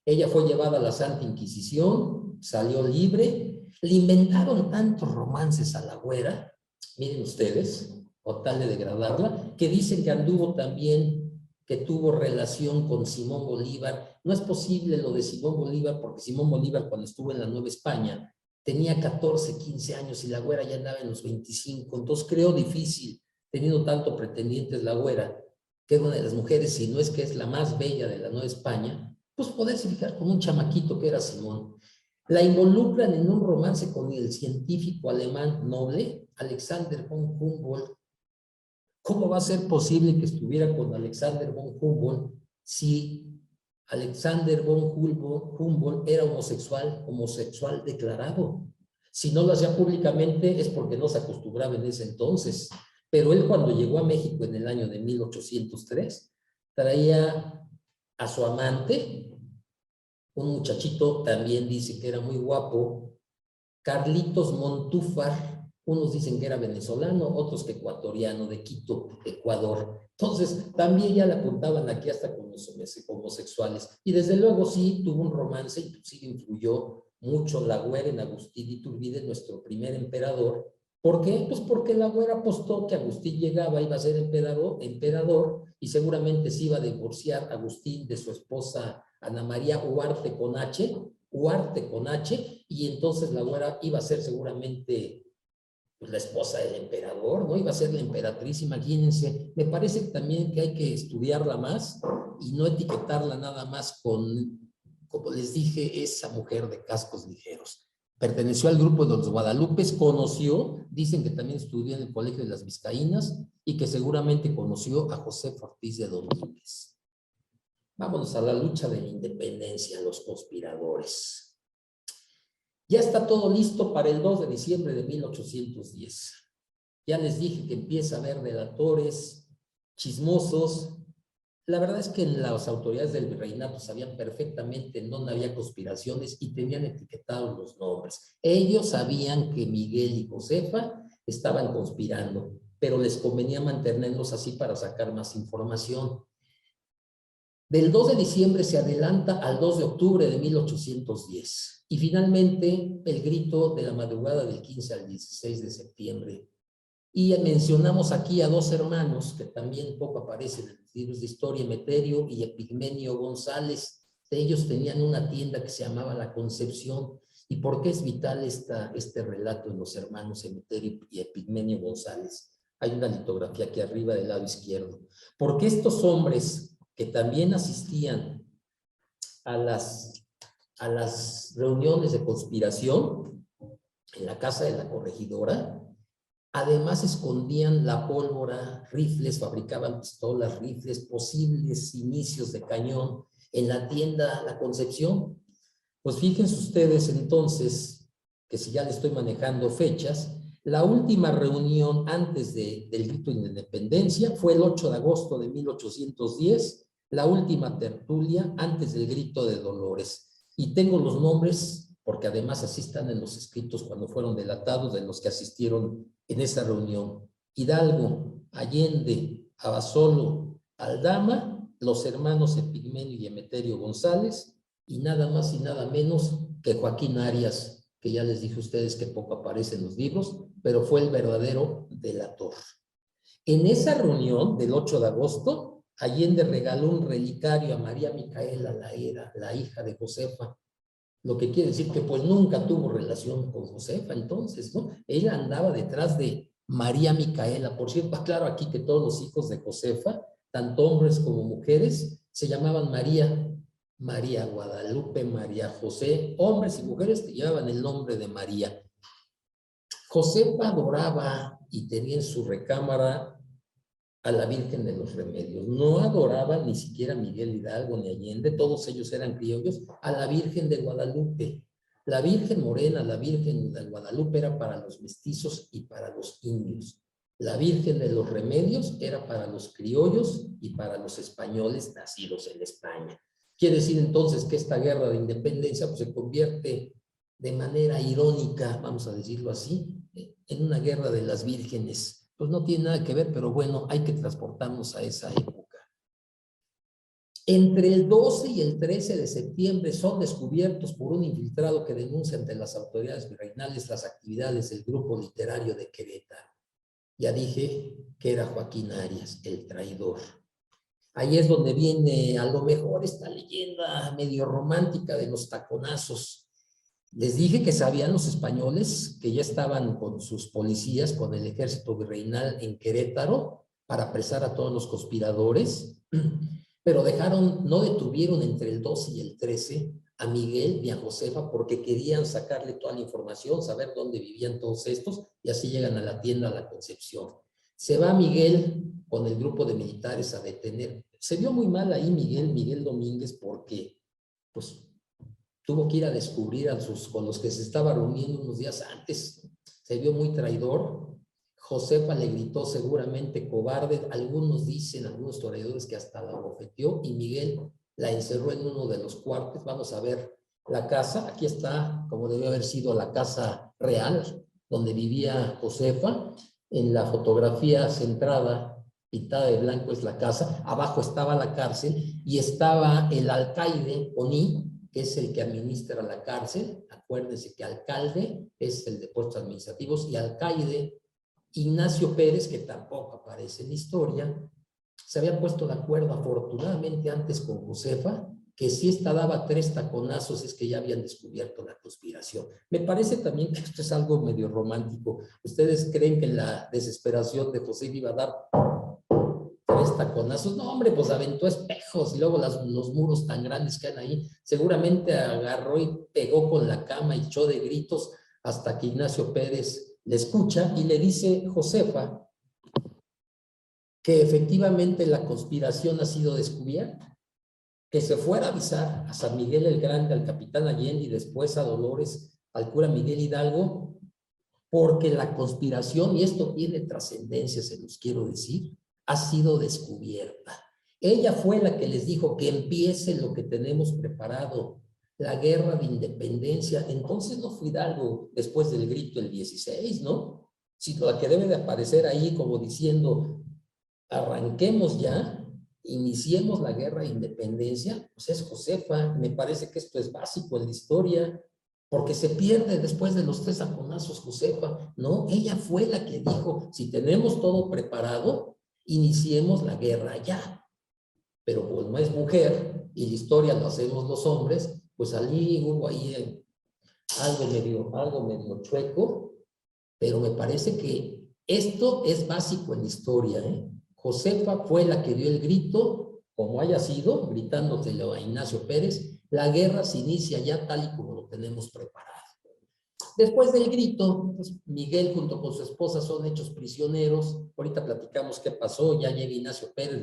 S1: Ella fue llevada a la Santa Inquisición, salió libre, le inventaron tantos romances a La Güera, miren ustedes, o tal de degradarla, que dicen que anduvo también, que tuvo relación con Simón Bolívar. No es posible lo de Simón Bolívar, porque Simón Bolívar, cuando estuvo en la Nueva España, tenía 14, 15 años y La Güera ya andaba en los 25, entonces creo difícil, teniendo tanto pretendientes La Güera, que es una de las mujeres, si no es que es la más bella de la Nueva España, pues poderse fijar con un chamaquito que era Simón. La involucran en un romance con el científico alemán noble, Alexander von Humboldt. ¿Cómo va a ser posible que estuviera con Alexander von Humboldt si Alexander von Humboldt era homosexual declarado? Si no lo hacía públicamente es porque no se acostumbraba en ese entonces. Pero él, cuando llegó a México en el año de 1803, traía a su amante, un muchachito, también dice que era muy guapo, Carlitos Montúfar. Unos dicen que era venezolano, otros que ecuatoriano, de Quito, Ecuador. Entonces, también ya le apuntaban aquí hasta con los homosexuales. Y desde luego sí, tuvo un romance, inclusive influyó mucho La Güera en Agustín de Iturbide, nuestro primer emperador. ¿Por qué? Pues porque La Güera apostó que Agustín llegaba, iba a ser emperador, y seguramente se iba a divorciar Agustín de su esposa Ana María Huarte con H, y entonces La Güera iba a ser seguramente pues, la esposa del emperador, ¿no? Iba a ser la emperatriz, imagínense. Me parece también que hay que estudiarla más y no etiquetarla nada más con, como les dije, esa mujer de cascos ligeros. Perteneció al grupo de los Guadalupes, conoció, dicen que también estudió en el Colegio de las Vizcaínas y que seguramente conoció a José Ortiz de Domínguez. Vámonos a la lucha de la independencia, los conspiradores. Ya está todo listo para el 2 de diciembre de 1810. Ya les dije que empieza a haber relatores, chismosos. La verdad es que las autoridades del virreinato sabían perfectamente en dónde había conspiraciones y tenían etiquetados los nombres. Ellos sabían que Miguel y Josefa estaban conspirando, pero les convenía mantenerlos así para sacar más información. Del 2 de diciembre se adelanta al 2 de octubre de 1810. Y finalmente el grito de la madrugada del 15 al 16 de septiembre. Y mencionamos aquí a 2 hermanos que también poco aparecen en los libros de historia, Emeterio y Epigmenio González. Ellos tenían una tienda que se llamaba La Concepción. ¿Y por qué es vital este relato en los hermanos Emeterio y Epigmenio González? Hay una litografía aquí arriba del lado izquierdo. Porque estos hombres que también asistían a las reuniones de conspiración en la casa de la corregidora, además escondían la pólvora, rifles, fabricaban pistolas, rifles, posibles inicios de cañón en la tienda La Concepción. Pues fíjense ustedes entonces, que si ya le estoy manejando fechas, la última reunión antes del grito de independencia fue el 8 de agosto de 1810 la última tertulia antes del grito de Dolores. Y tengo los nombres, porque además así están en los escritos cuando fueron delatados, de los que asistieron en esa reunión. Hidalgo, Allende, Abasolo, Aldama, los hermanos Epigmenio y Emeterio González, y nada más y nada menos que Joaquín Arias, que ya les dije a ustedes que poco aparece en los libros, pero fue el verdadero delator. En esa reunión del 8 de agosto, Allende regaló un relicario a María Micaela Laera, la hija de Josefa, lo que quiere decir que pues nunca tuvo relación con Josefa entonces, ¿no? Ella andaba detrás de María Micaela. Por cierto, aclaro aquí que todos los hijos de Josefa, tanto hombres como mujeres, se llamaban María. María Guadalupe, María José, hombres y mujeres que llevaban el nombre de María. Josefa adoraba y tenía en su recámara a la Virgen de los Remedios. No adoraba ni siquiera a Miguel Hidalgo ni Allende, todos ellos eran criollos, a la Virgen de Guadalupe. La Virgen Morena, la Virgen de Guadalupe era para los mestizos y para los indios. La Virgen de los Remedios era para los criollos y para los españoles nacidos en España. Quiere decir entonces que esta guerra de independencia pues, se convierte de manera irónica, vamos a decirlo así, en una guerra de las vírgenes. Pues no tiene nada que ver, pero bueno, hay que transportarnos a esa época. Entre el 12 y el 13 de septiembre son descubiertos por un infiltrado que denuncia ante las autoridades virreinales las actividades del grupo literario de Querétaro. Ya dije que era Joaquín Arias, el traidor. Ahí es donde viene a lo mejor esta leyenda medio romántica de los taconazos. Les dije que sabían los españoles que ya estaban con sus policías, con el ejército virreinal en Querétaro para apresar a todos los conspiradores, pero no detuvieron entre el 12 y el 13 a Miguel y a Josefa porque querían sacarle toda la información, saber dónde vivían todos estos y así llegan a la tienda La Concepción. Se va Miguel con el grupo de militares a detener. Se vio muy mal ahí Miguel Domínguez porque pues tuvo que ir a descubrir con los que se estaba reuniendo unos días antes. Se vio muy traidor. Josefa le gritó seguramente cobarde. Algunos dicen, algunos historiadores, que hasta la abofeteó y Miguel la encerró en uno de los cuartos. Vamos a ver la casa. Aquí está, como debió haber sido la casa real, donde vivía Josefa. En la fotografía centrada, pintada de blanco, es la casa. Abajo estaba la cárcel y estaba el alcaide Oní, que es el que administra la cárcel. Acuérdense que alcalde es el de puestos administrativos y alcaide Ignacio Pérez, que tampoco aparece en la historia. Se había puesto de acuerdo afortunadamente antes con Josefa, que si esta daba 3 taconazos es que ya habían descubierto la conspiración. Me parece también que esto es algo medio romántico. ¿Ustedes creen que en la desesperación de Josefa iba a dar 3 taconazos? No, hombre, pues aventó espejos y luego los muros tan grandes que hay ahí. Seguramente agarró y pegó con la cama y echó de gritos hasta que Ignacio Pérez le escucha y le dice Josefa que efectivamente la conspiración ha sido descubierta, que se fuera a avisar a San Miguel el Grande, al capitán Allende y después a Dolores, al cura Miguel Hidalgo, porque la conspiración, y esto tiene trascendencia, se los quiero decir, ha sido descubierta. Ella fue la que les dijo que empiece lo que tenemos preparado, la guerra de independencia. Entonces no fue Hidalgo después del grito el 16, ¿no? Sino la que debe de aparecer ahí como diciendo, arranquemos ya, iniciemos la guerra de independencia, pues es Josefa. Me parece que esto es básico en la historia, porque se pierde después de los 3 taconazos Josefa, ¿no? Ella fue la que dijo, si tenemos todo preparado, iniciemos la guerra ya. Pero pues no es mujer, y la historia lo hacemos los hombres, pues allí hubo ahí algo medio chueco, pero me parece que esto es básico en la historia, ¿eh? Josefa fue la que dio el grito, como haya sido, gritándoselo a Ignacio Pérez, la guerra se inicia ya tal y como lo tenemos preparado. Después del grito, pues Miguel junto con su esposa son hechos prisioneros. Ahorita platicamos qué pasó. Ya llega Ignacio Pérez,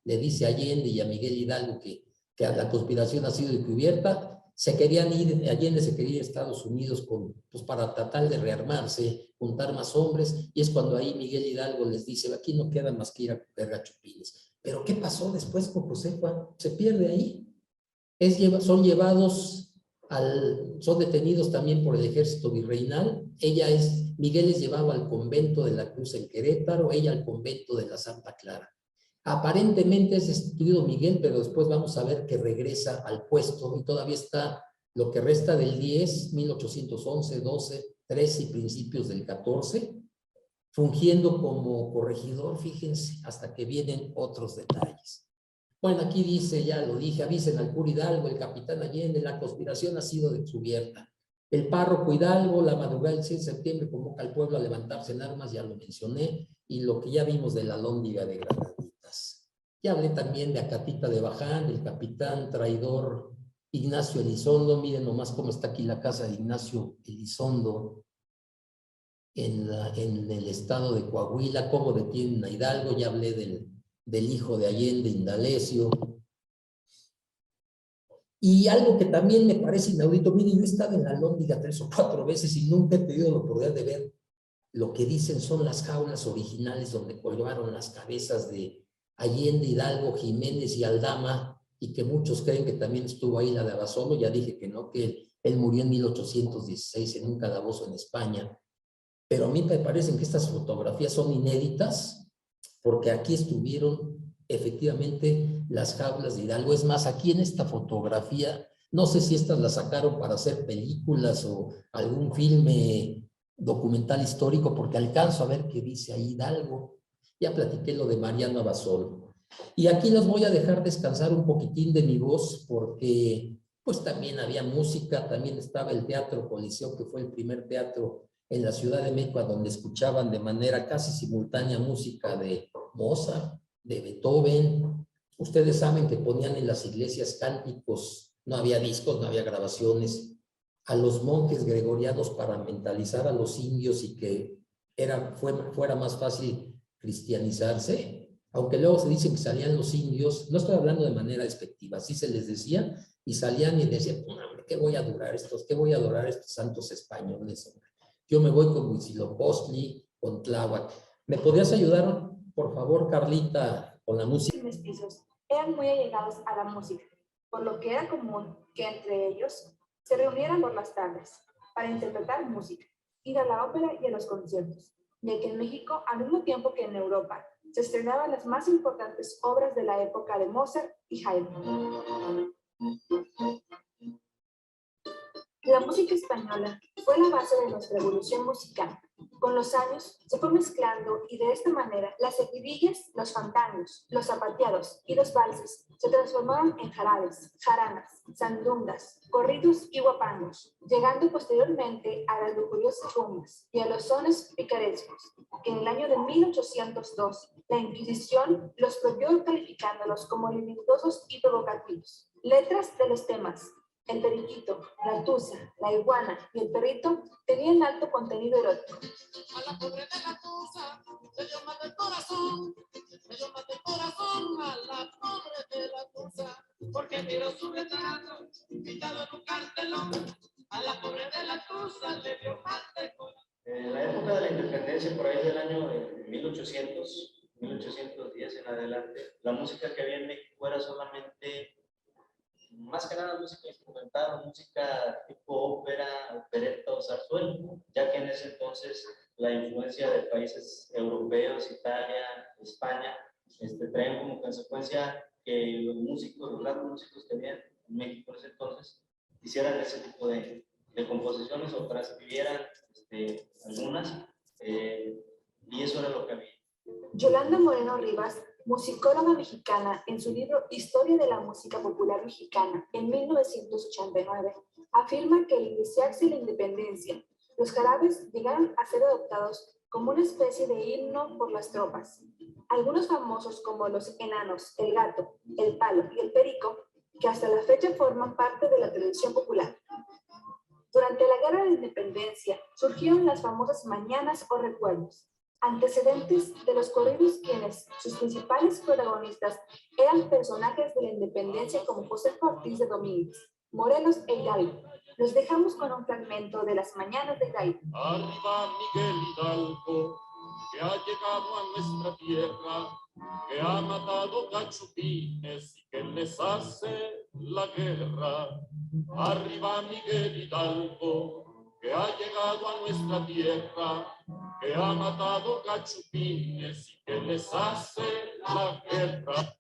S1: le dice a Allende y a Miguel Hidalgo que la conspiración ha sido descubierta. se querían ir, Allende se quería ir a Estados Unidos pues para tratar de rearmarse, juntar más hombres, y es cuando ahí Miguel Hidalgo les dice, aquí no queda más que ir a coger gachupines. Pero ¿qué pasó después con Josefa? Se pierde ahí. Son llevados son detenidos también por el ejército virreinal. Miguel es llevado al convento de la Cruz en Querétaro, ella al convento de la Santa Clara. Aparentemente es destituido Miguel, pero después vamos a ver que regresa al puesto y todavía está lo que resta del 10, 1811, 12, 13 y principios del 14, fungiendo como corregidor, fíjense, hasta que vienen otros detalles. Bueno, aquí dice, ya lo dije, avisen al cura Hidalgo, el capitán Allende, la conspiración ha sido descubierta. El párroco Hidalgo, la madrugada del 6 de septiembre, convoca al pueblo a levantarse en armas, ya lo mencioné, y lo que ya vimos de la Alhóndiga de Granaditas. Ya hablé también de Acatita de Baján, del capitán traidor Ignacio Elizondo. Miren nomás cómo está aquí la casa de Ignacio Elizondo en el estado de Coahuila, cómo detienen a Hidalgo. Ya hablé del hijo de Allende, Indalecio. Y algo que también me parece inaudito, mire, yo he estado en la Alhóndiga 3 o 4 veces y nunca he tenido la oportunidad de ver lo que dicen son las jaulas originales donde colgaron las cabezas de Allende, Hidalgo, Jiménez y Aldama, y que muchos creen que también estuvo ahí la de Abasolo. Ya dije que no, que él murió en 1816 en un calabozo en España. Pero a mí me parecen que estas fotografías son inéditas, porque aquí estuvieron efectivamente las jaulas de Hidalgo. Es más, aquí en esta fotografía, no sé si estas las sacaron para hacer películas o algún filme documental histórico, porque alcanzo a ver qué dice ahí Hidalgo. Ya platiqué lo de Mariano Abasolo. Y aquí los voy a dejar descansar un poquitín de mi voz, porque pues también había música, también estaba el Teatro Coliseo, que fue el primer teatro en la Ciudad de México, donde escuchaban de manera casi simultánea música de Mozart, de Beethoven. Ustedes saben que ponían en las iglesias cánticos, no había discos, no había grabaciones, a los monjes gregorianos para mentalizar a los indios y que fuera más fácil cristianizarse, aunque luego se dicen que salían los indios, no estoy hablando de manera despectiva, así se les decía, y salían y decían, ¿qué voy a adorar estos santos españoles? Yo me voy con Huitzilopochtli, con Tláhuac. ¿Me podrías ayudar, por favor, Carlita, con la música?
S3: Los mestizos eran muy allegados a la música, por lo que era común que entre ellos se reunieran por las tardes para interpretar música, ir a la ópera y a los conciertos, ya que en México, al mismo tiempo que en Europa, se estrenaban las más importantes obras de la época de Mozart y Haydn. La música española fue la base de nuestra evolución musical. Con los años se fue mezclando y de esta manera las seguidillas, los fandangos, los zapateados y los valses se transformaron en jarabes, jaranas, sandungas, corridos y guapangos, llegando posteriormente a las lujuriosas rumbas y a los sones picarescos, que en el año de 1802 la Inquisición los prohibió calificándolos como limidosos y provocativos. Letras de los temas: el periquito, la tusa, la iguana y el perrito tenían alto contenido erótico.
S4: A la pobre de la tusa se dio mal del corazón, se dio mal del corazón a la pobre de la tusa, porque miró su retrato pintado en un cartelón. A la pobre de la tusa le dio mal del corazón.
S5: En la época de la independencia, por ahí del año 1810 en adelante, la música que había en México era solamente, más que nada, música instrumental, música tipo ópera, opereta o zarzuela, ya que en ese entonces la influencia de países europeos, Italia, España, traen como consecuencia que los grandes músicos que había en México en ese entonces hicieran ese tipo de composiciones o transcribieran algunas, y eso era lo que había.
S3: Yolanda Moreno Rivas, musicóloga mexicana, en su libro Historia de la Música Popular Mexicana, en 1989, afirma que al iniciarse la independencia, los jarabes llegaron a ser adoptados como una especie de himno por las tropas. Algunos famosos como los enanos, el gato, el palo y el perico, que hasta la fecha forman parte de la tradición popular. Durante la Guerra de Independencia surgieron las famosas mañanas o recuerdos, antecedentes de los corridos, quienes sus principales protagonistas eran personajes de la independencia como José Ortiz de Domínguez, Morelos e Hidalgo. Los dejamos con un fragmento de las mañanas de Hidalgo.
S6: Arriba Miguel Hidalgo, que ha llegado a nuestra tierra, que ha matado cachupines y que les hace la guerra. Arriba Miguel Hidalgo, que ha llegado a nuestra tierra, que ha matado cachupines y que les hace la guerra.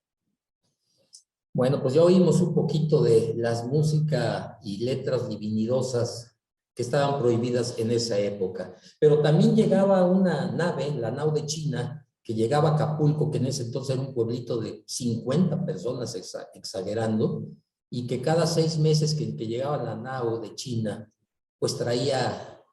S1: Bueno, pues ya oímos un poquito de las músicas y letras divinidosas que estaban prohibidas en esa época. Pero también llegaba una nave, la nao de China, que llegaba a Acapulco, que en ese entonces era un pueblito de 50 personas, exagerando, y que cada 6 meses que llegaba la nao de China, pues traía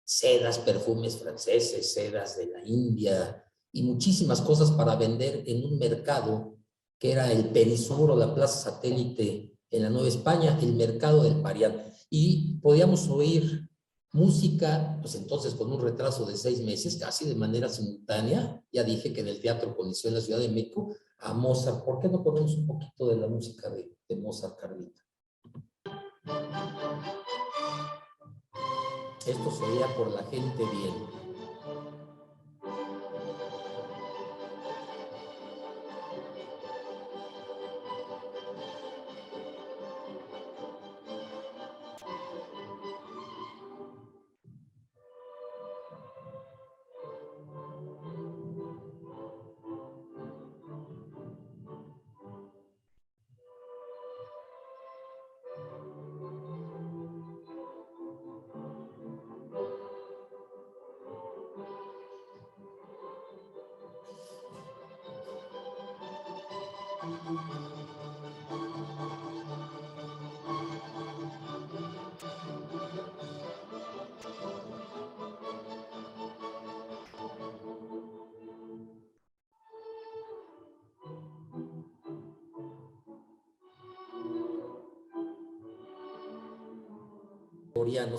S1: sedas, perfumes franceses, sedas de la India y muchísimas cosas para vender en un mercado que era el Perisur o la Plaza Satélite en la Nueva España, el mercado del Parián. Y podíamos oír música, pues entonces con un retraso de 6 meses, casi de manera simultánea. Ya dije que en el Teatro Coliseo en la Ciudad de México, a Mozart. ¿Por qué no ponemos un poquito de la música de Mozart, Carlita? Esto se oía por la gente bien.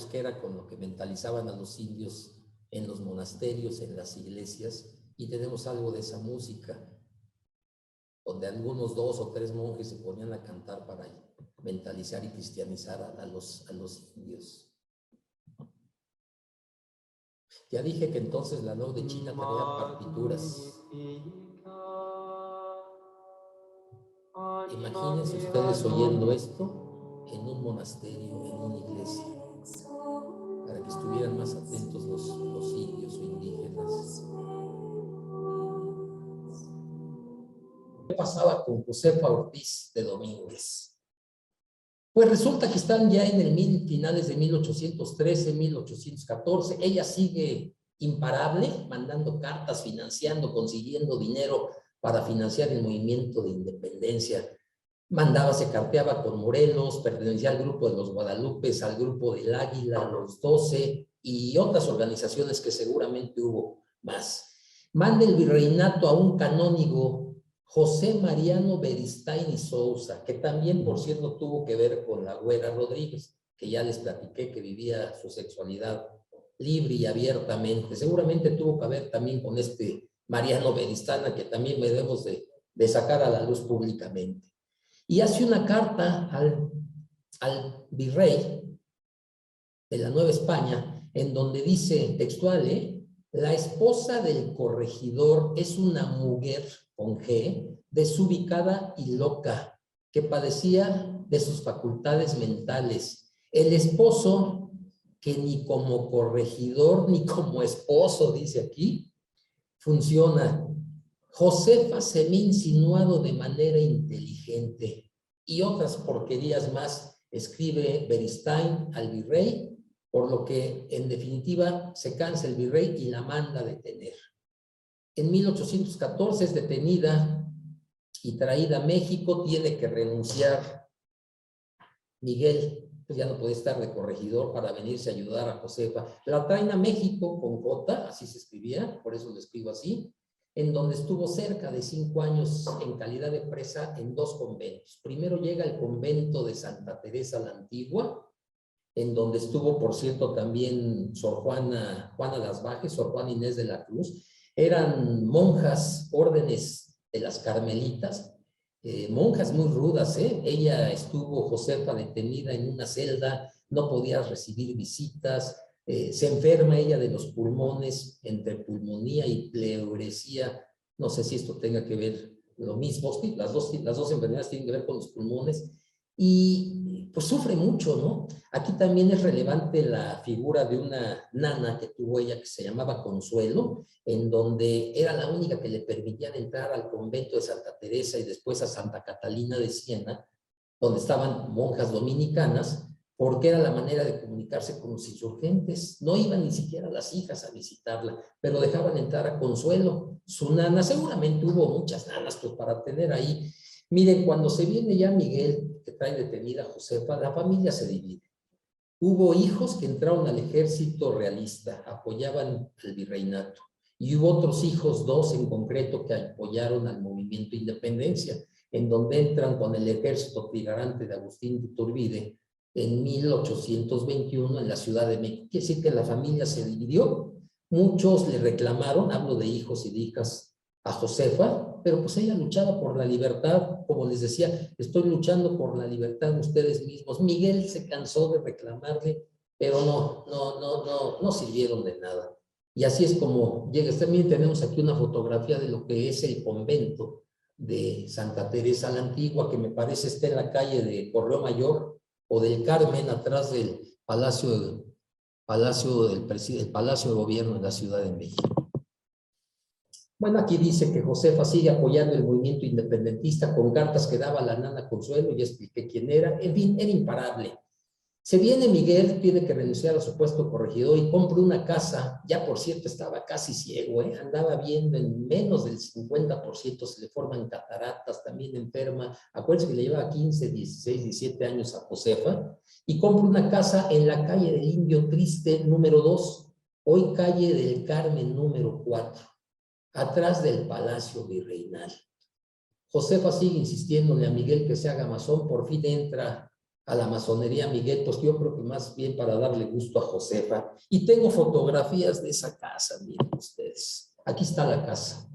S1: Que era con lo que mentalizaban a los indios en los monasterios, en las iglesias, y tenemos algo de esa música, donde algunos 2 o 3 monjes se ponían a cantar para mentalizar y cristianizar a los indios. Ya dije que entonces la nao de China tenía partituras. Imagínense ustedes oyendo esto en un monasterio, en una iglesia, para que estuvieran más atentos los indios o indígenas. ¿Qué pasaba con Josefa Ortiz de Domínguez? Pues resulta que están ya en el finales de 1813, 1814. Ella sigue imparable, mandando cartas, financiando, consiguiendo dinero para financiar el movimiento de independencia. Mandaba, se carteaba con Morelos, pertenecía al grupo de los Guadalupes, al grupo del Águila, los 12 y otras organizaciones que seguramente hubo más. Manda el virreinato a un canónigo, José Mariano Beristain y Sousa, que también, por cierto, tuvo que ver con la Güera Rodríguez, que ya les platiqué que vivía su sexualidad libre y abiertamente. Seguramente tuvo que ver también con este Mariano Beristain, que también debemos de sacar a la luz públicamente. Y hace una carta al virrey de la Nueva España, en donde dice textual, la esposa del corregidor es una mujer, con G, desubicada y loca, que padecía de sus facultades mentales. El esposo, que ni como corregidor ni como esposo, dice aquí, funciona. Josefa se me ha insinuado de manera inteligente, y otras porquerías más escribe Beristain al virrey, por lo que en definitiva se cansa el virrey y la manda a detener. En 1814 es detenida y traída a México. Tiene que renunciar Miguel, pues ya no puede estar de corregidor para venirse a ayudar a Josefa. La traen a México con J, así se escribía, por eso lo escribo así, en donde estuvo cerca de 5 años en calidad de presa en 2 conventos. Primero llega el convento de Santa Teresa la Antigua, en donde estuvo, por cierto, también Sor Juana Las Bajes, Sor Juana Inés de la Cruz. Eran monjas, órdenes de las carmelitas, monjas muy rudas, ¿eh? Ella estuvo, Josefa, detenida en una celda, no podía recibir visitas, se enferma ella de los pulmones, entre pulmonía y pleuresía. No sé si esto tenga que ver lo mismo, sí, las dos enfermedades tienen que ver con los pulmones, y pues sufre mucho, ¿no? Aquí también es relevante la figura de una nana que tuvo ella que se llamaba Consuelo, en donde era la única que le permitían entrar al convento de Santa Teresa y después a Santa Catalina de Siena, donde estaban monjas dominicanas, porque era la manera de comunicarse con los insurgentes. No iban ni siquiera las hijas a visitarla, pero dejaban entrar a Consuelo, su nana. Seguramente hubo muchas nanas pues, para tener ahí. Miren, cuando se viene ya Miguel, que trae detenida a Josefa, la familia se divide. Hubo hijos que entraron al ejército realista, apoyaban al virreinato, y hubo otros hijos, 2 en concreto, que apoyaron al movimiento de independencia, en donde entran con el ejército trigarante de Agustín de Iturbide en 1821 en la Ciudad de México. Quiere decir que la familia se dividió. Muchos le reclamaron, hablo de hijos y de hijas, a Josefa, pero pues ella luchaba por la libertad, como les decía, estoy luchando por la libertad de ustedes mismos. Miguel se cansó de reclamarle, pero no sirvieron de nada. Y así es como llega. También tenemos aquí una fotografía de lo que es el convento de Santa Teresa la Antigua, que me parece está en la calle de Correo Mayor o del Carmen, atrás del Palacio de Gobierno de la Ciudad de México. Bueno, aquí dice que Josefa sigue apoyando el movimiento independentista con cartas que daba la nana Consuelo, ya expliqué quién era, en fin, era imparable. Se viene Miguel, tiene que renunciar a su puesto corregidor y compra una casa, ya por cierto estaba casi ciego, andaba viendo en menos del 50%, se le forman cataratas, también enferma. Acuérdense que le llevaba 15, 16, 17 años a Josefa, y compra una casa en la calle del Indio Triste número 2, hoy calle del Carmen número 4. Atrás del Palacio Virreinal. Josefa sigue insistiéndole a Miguel que se haga masón, por fin entra a la masonería Miguel, pues yo creo que más bien para darle gusto a Josefa. Y tengo fotografías de esa casa, miren ustedes. Aquí está la casa.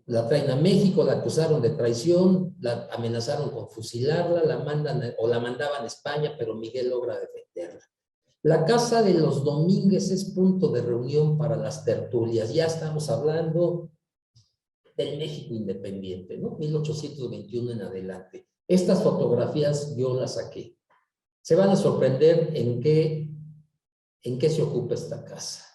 S1: La traen a México, la acusaron de traición, la amenazaron con fusilarla, la mandaban a España, pero Miguel logra defenderla. La casa de los Domínguez es punto de reunión para las tertulias. Ya estamos hablando del México independiente, ¿no? 1821 en adelante. Estas fotografías yo las saqué. Se van a sorprender en qué se ocupa esta casa.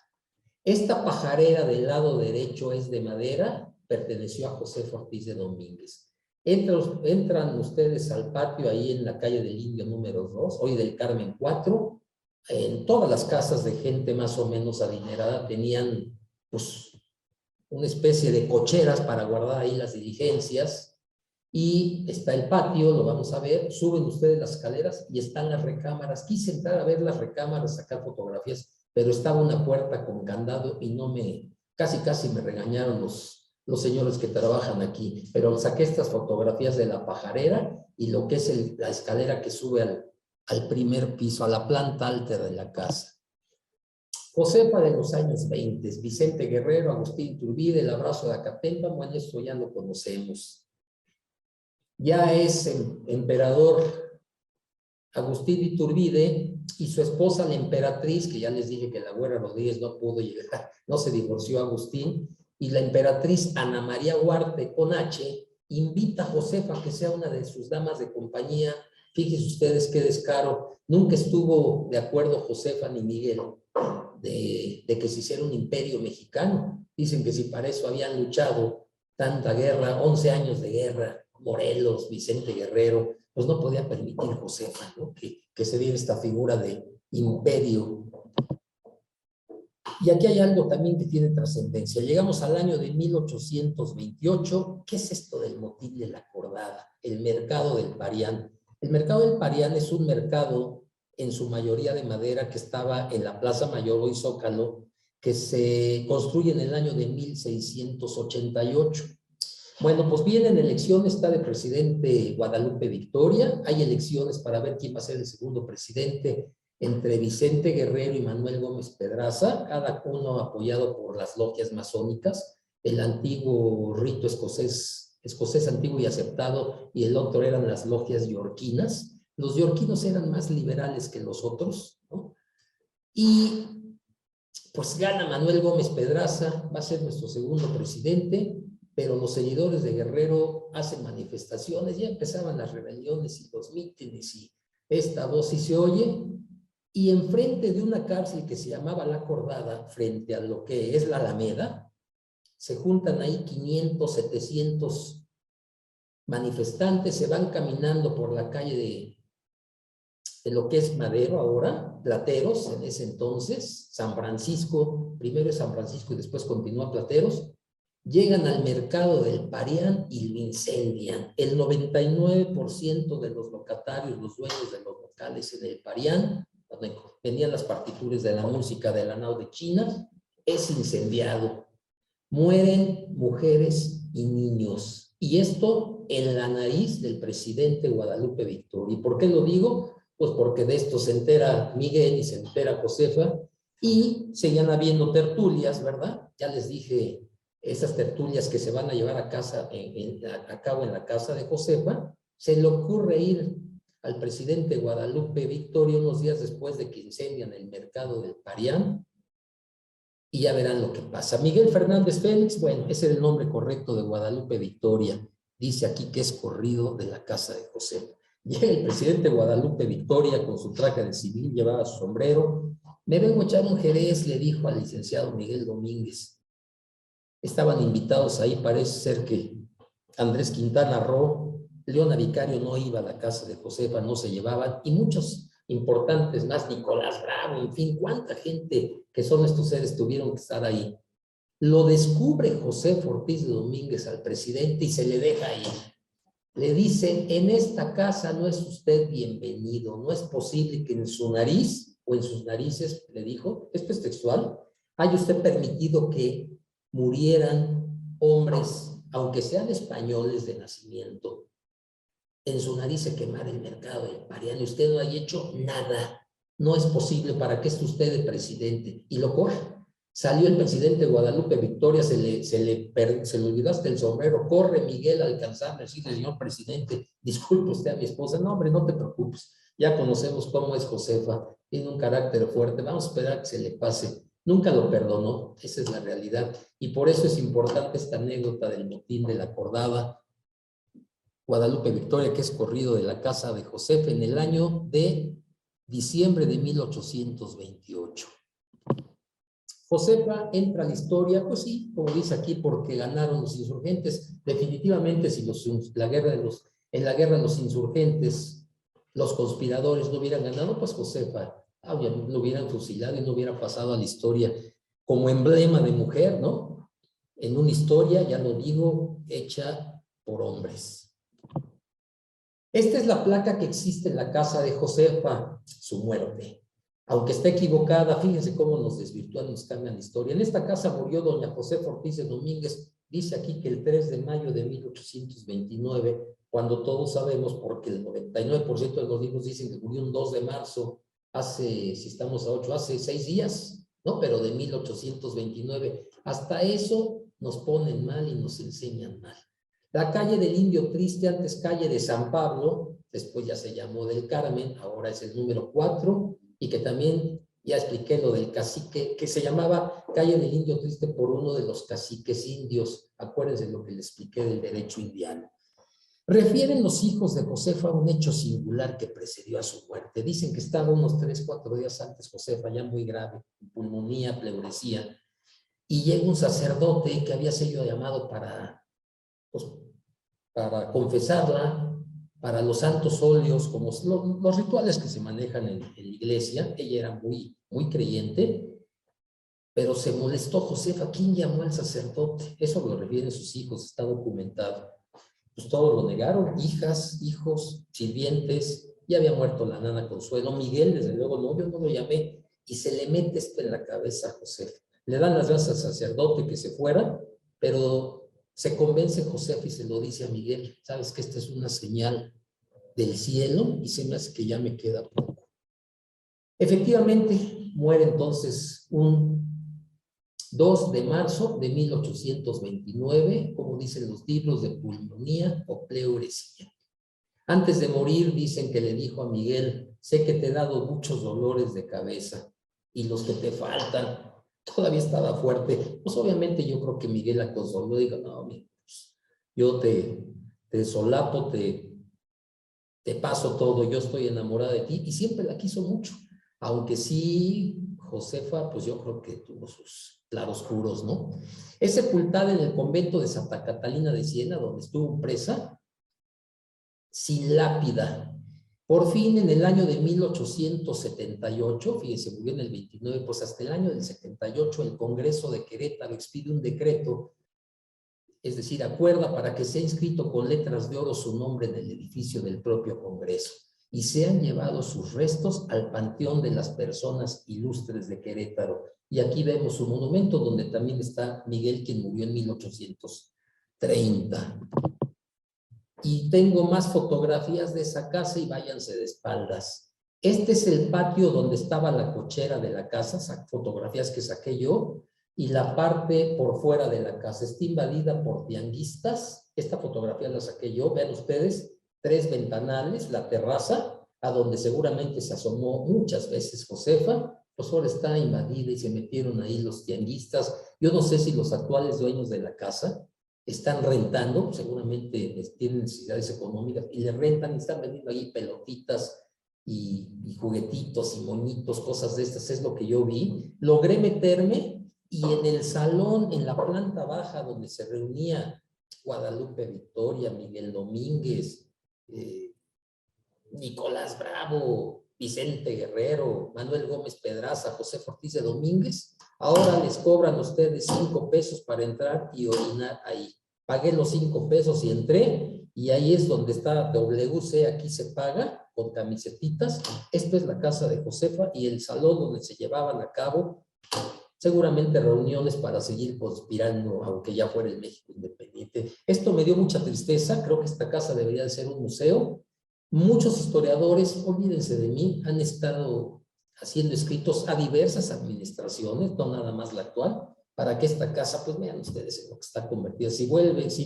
S1: Esta pajarera del lado derecho es de madera, perteneció a José Ortiz de Domínguez. Entran ustedes al patio ahí en la calle del Indio número 2, hoy del Carmen 4, en todas las casas de gente más o menos adinerada tenían pues una especie de cocheras para guardar ahí las diligencias, y está el patio, lo vamos a ver, suben ustedes las escaleras y están las recámaras. Quise entrar a ver las recámaras, sacar fotografías, pero estaba una puerta con candado y casi me regañaron los señores que trabajan aquí, pero saqué estas fotografías de la pajarera y lo que es la escalera que sube al primer piso, a la planta alta de la casa. Josefa de los años 20, Vicente Guerrero, Agustín Iturbide, el abrazo de Acatempa, bueno, esto ya lo conocemos. Ya es emperador Agustín Iturbide y su esposa, la emperatriz, que ya les dije que la güera Rodríguez no pudo llegar, no se divorció Agustín, y la emperatriz Ana María Huarte, con H, invita a Josefa a que sea una de sus damas de compañía. Fíjense ustedes qué descaro. Nunca estuvo de acuerdo Josefa ni Miguel de que se hiciera un imperio mexicano. Dicen que si para eso habían luchado tanta guerra, 11 años de guerra, Morelos, Vicente Guerrero, pues no podía permitir Josefa, ¿no? que se diera esta figura de imperio. Y aquí hay algo también que tiene trascendencia. Llegamos al año de 1828. ¿Qué es esto del motín de la Cordada? El mercado del Parián. El mercado del Parián es un mercado en su mayoría de madera que estaba en la Plaza Mayor, hoy Zócalo, que se construye en el año de 1688. Bueno, pues vienen elecciones, está de presidente Guadalupe Victoria, hay elecciones para ver quién va a ser el segundo presidente entre Vicente Guerrero y Manuel Gómez Pedraza, cada uno apoyado por las logias masónicas, el antiguo rito escocés escocés antiguo y aceptado, y el otro eran las logias yorquinas. Los yorquinos eran más liberales que los otros, ¿no? Y pues gana Manuel Gómez Pedraza, va a ser nuestro segundo presidente, pero los seguidores de Guerrero hacen manifestaciones, ya empezaban las rebeliones y los mítines y esta voz sí se oye, y enfrente de una cárcel que se llamaba La Acordada, frente a lo que es la Alameda, se juntan ahí 500, 700 manifestantes, se van caminando por la calle de lo que es Madero ahora, Plateros en ese entonces, San Francisco, primero es San Francisco y después continúa Plateros, llegan al mercado del Parián y lo incendian. El 99% de los locatarios, los dueños de los locales en el Parián, donde vendían las partituras de la música de la nao de China, es incendiado. Mueren mujeres y niños. Y esto en la nariz del presidente Guadalupe Victoria. ¿Y por qué lo digo? Pues porque de esto se entera Miguel y se entera Josefa y seguían habiendo tertulias, ¿verdad? Ya les dije, esas tertulias que se van a llevar a cabo en la casa de Josefa, se le ocurre ir al presidente Guadalupe Victoria unos días después de que incendian el mercado del Parián, y ya verán lo que pasa. Miguel Fernández Félix, bueno, ese es el nombre correcto de Guadalupe Victoria. Dice aquí que es corrido de la casa de Josefa. Llega el presidente Guadalupe Victoria con su traje de civil, llevaba su sombrero. Me vengo a echar un jerez, le dijo al licenciado Miguel Domínguez. Estaban invitados ahí, parece ser que Andrés Quintana Roo, Leona Vicario no iba a la casa de Josefa, no se llevaban, y muchos importantes más, Nicolás Bravo, en fin, cuánta gente que son estos seres tuvieron que estar ahí. Lo descubre José Ortiz de Domínguez al presidente y se le deja ir. Le dice, en esta casa no es usted bienvenido, no es posible que en su nariz o en sus narices, le dijo, esto es textual, haya usted permitido que murieran hombres, aunque sean españoles de nacimiento. En su nariz se quemara el mercado del Parián y usted no haya hecho nada. No es posible, ¿para qué esté usted de presidente? Y lo corre. Salió el presidente Guadalupe Victoria, se le olvidó hasta el sombrero. Corre Miguel a alcanzarme, decirle, señor presidente, disculpe usted a mi esposa. No, hombre, no te preocupes. Ya conocemos cómo es Josefa, tiene un carácter fuerte. Vamos a esperar que se le pase. Nunca lo perdonó, esa es la realidad. Y por eso es importante esta anécdota del motín de la Acordada. Guadalupe Victoria, que es corrido de la casa de Josefa en el año de diciembre de 1828. Josefa entra a la historia, pues sí, como dice aquí, porque ganaron los insurgentes. Definitivamente, si en la guerra de los insurgentes, los conspiradores no hubieran ganado, pues Josefa lo hubieran fusilado y no hubiera pasado a la historia como emblema de mujer, ¿no? En una historia, ya lo digo, hecha por hombres. Esta es la placa que existe en la casa de Josefa, su muerte. Aunque está equivocada, fíjense cómo nos desvirtúan, nos cambian la historia. En esta casa murió doña Josefa Ortiz de Domínguez. Dice aquí que el 3 de mayo de 1829, cuando todos sabemos, porque el 99% de los libros dicen que murió un 2 de marzo, si estamos a 8, hace 6 días, ¿no? Pero de 1829. Hasta eso nos ponen mal y nos enseñan mal. La calle del Indio Triste, antes calle de San Pablo, después ya se llamó del Carmen, ahora es el número 4, y que también ya expliqué lo del cacique, que se llamaba calle del Indio Triste por uno de los caciques indios. Acuérdense lo que les expliqué del derecho indiano. Refieren los hijos de Josefa a un hecho singular que precedió a su muerte. Dicen que estaba unos 3, 4 días antes Josefa, ya muy grave, pulmonía, pleuresía, y llega un sacerdote que había sido llamado para confesarla, para los santos óleos, como los rituales que se manejan en la iglesia. Ella era muy, muy creyente, pero se molestó Josefa. ¿Quién llamó al sacerdote? Eso lo refieren sus hijos, está documentado. Pues todos lo negaron, hijas, hijos, sirvientes. Ya había muerto la nana Consuelo. Miguel, desde luego, no, yo no lo llamé. Y se le mete esto en la cabeza a Josefa. Le dan las gracias al sacerdote que se fuera, pero se convence Josefa y se lo dice a Miguel, sabes que esta es una señal del cielo y se me hace que ya me queda poco. Efectivamente, muere entonces un 2 de marzo de 1829, como dicen los libros, de pulmonía o pleuresía. Antes de morir, dicen que le dijo a Miguel: sé que te he dado muchos dolores de cabeza y los que te faltan. Todavía estaba fuerte. Pues obviamente yo creo que Miguel la consoló. Digo, no, pues, yo te solapo, te paso todo, yo estoy enamorada de ti, y siempre la quiso mucho. Aunque sí, Josefa, pues yo creo que tuvo sus claroscuros, ¿no? Es sepultada en el convento de Santa Catalina de Siena, donde estuvo presa, sin lápida. Por fin, en el año de 1878, fíjense, murió en el 29, pues hasta el año del 78, el Congreso de Querétaro expide un decreto, es decir, acuerda para que sea inscrito con letras de oro su nombre en el edificio del propio Congreso, y se han llevado sus restos al Panteón de las Personas Ilustres de Querétaro. Y aquí vemos su monumento, donde también está Miguel, quien murió en 1830. Y tengo más fotografías de esa casa, y váyanse de espaldas. Este es el patio donde estaba la cochera de la casa, fotografías que saqué yo, y la parte por fuera de la casa está invadida por tianguistas. Esta fotografía la saqué yo, vean ustedes, 3 ventanales, la terraza, a donde seguramente se asomó muchas veces Josefa, pues ahora está invadida y se metieron ahí los tianguistas. Yo no sé si los actuales dueños de la casa están rentando, seguramente tienen necesidades económicas y le rentan y están vendiendo ahí pelotitas y juguetitos y moñitos, cosas de estas. Es lo que yo vi. Logré meterme, y en el salón, en la planta baja, donde se reunía Guadalupe Victoria, Miguel Domínguez, Nicolás Bravo, Vicente Guerrero, Manuel Gómez Pedraza, José Ortiz de Domínguez, ahora les cobran a ustedes 5 pesos para entrar y orinar ahí. Pagué los 5 pesos y entré, y ahí es donde está WC, aquí se paga, con camisetitas. Esto es la casa de Josefa y el salón donde se llevaban a cabo seguramente reuniones para seguir conspirando, aunque ya fuera el México independiente. Esto me dio mucha tristeza. Creo que esta casa debería de ser un museo. Muchos historiadores, olvídense de mí, han estado haciendo escritos a diversas administraciones, no nada más la actual, para que esta casa, pues vean ustedes en lo que está convertida. Si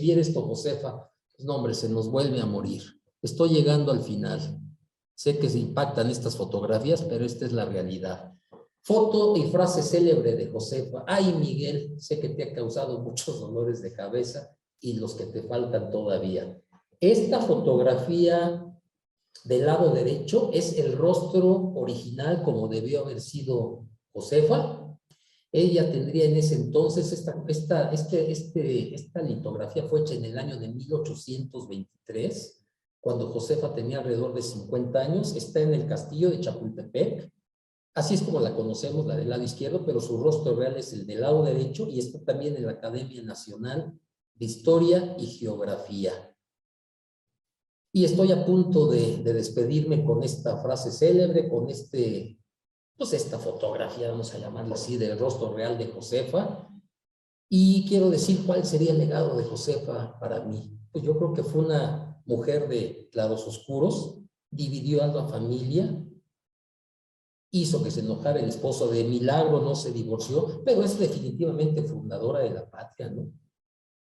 S1: viera esto Josefa, pues no, hombre, se nos vuelve a morir. Estoy llegando al final. Sé que se impactan estas fotografías, pero esta es la realidad. Foto y frase célebre de Josefa: ay, Miguel, sé que te ha causado muchos dolores de cabeza y los que te faltan todavía. Esta fotografía del lado derecho es el rostro original como debió haber sido Josefa. Ella tendría en ese entonces, esta litografía fue hecha en el año de 1823, cuando Josefa tenía alrededor de 50 años. Está en el castillo de Chapultepec. Así es como la conocemos, la del lado izquierdo, pero su rostro real es el del lado derecho, y está también en la Academia Nacional de Historia y Geografía. Y estoy a punto de despedirme con esta frase célebre, con pues esta fotografía, vamos a llamarla así, del rostro real de Josefa. Y quiero decir cuál sería el legado de Josefa para mí. Pues yo creo que fue una mujer de claros oscuros, dividió a la familia, hizo que se enojara el esposo, de milagro no se divorció, pero es definitivamente fundadora de la patria, ¿no?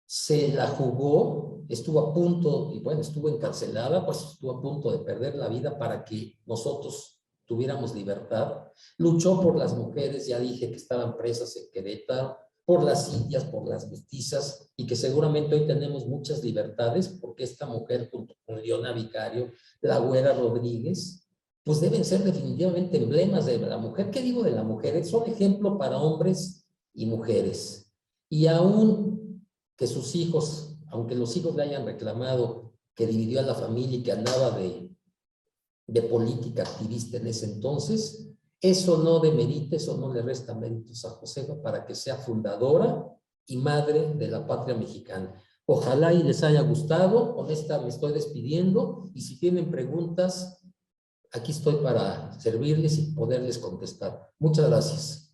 S1: Se la jugó, estuvo a punto, y bueno, estuvo encarcelada, pues estuvo a punto de perder la vida para que nosotros tuviéramos libertad. Luchó por las mujeres, ya dije que estaban presas en Querétaro, por las indias, por las mestizas, y que seguramente hoy tenemos muchas libertades, porque esta mujer, junto con Leona Vicario, la Güera Rodríguez, pues deben ser definitivamente emblemas de la mujer. ¿Qué digo de la mujer? Son ejemplo para hombres y mujeres. Y aún que sus hijos, aunque los hijos le hayan reclamado que dividió a la familia y que andaba de política activista en ese entonces, eso no demerita, eso no le resta méritos a Josefa para que sea fundadora y madre de la patria mexicana. Ojalá y les haya gustado. Con esta me estoy despidiendo, y si tienen preguntas, aquí estoy para servirles y poderles contestar. Muchas gracias.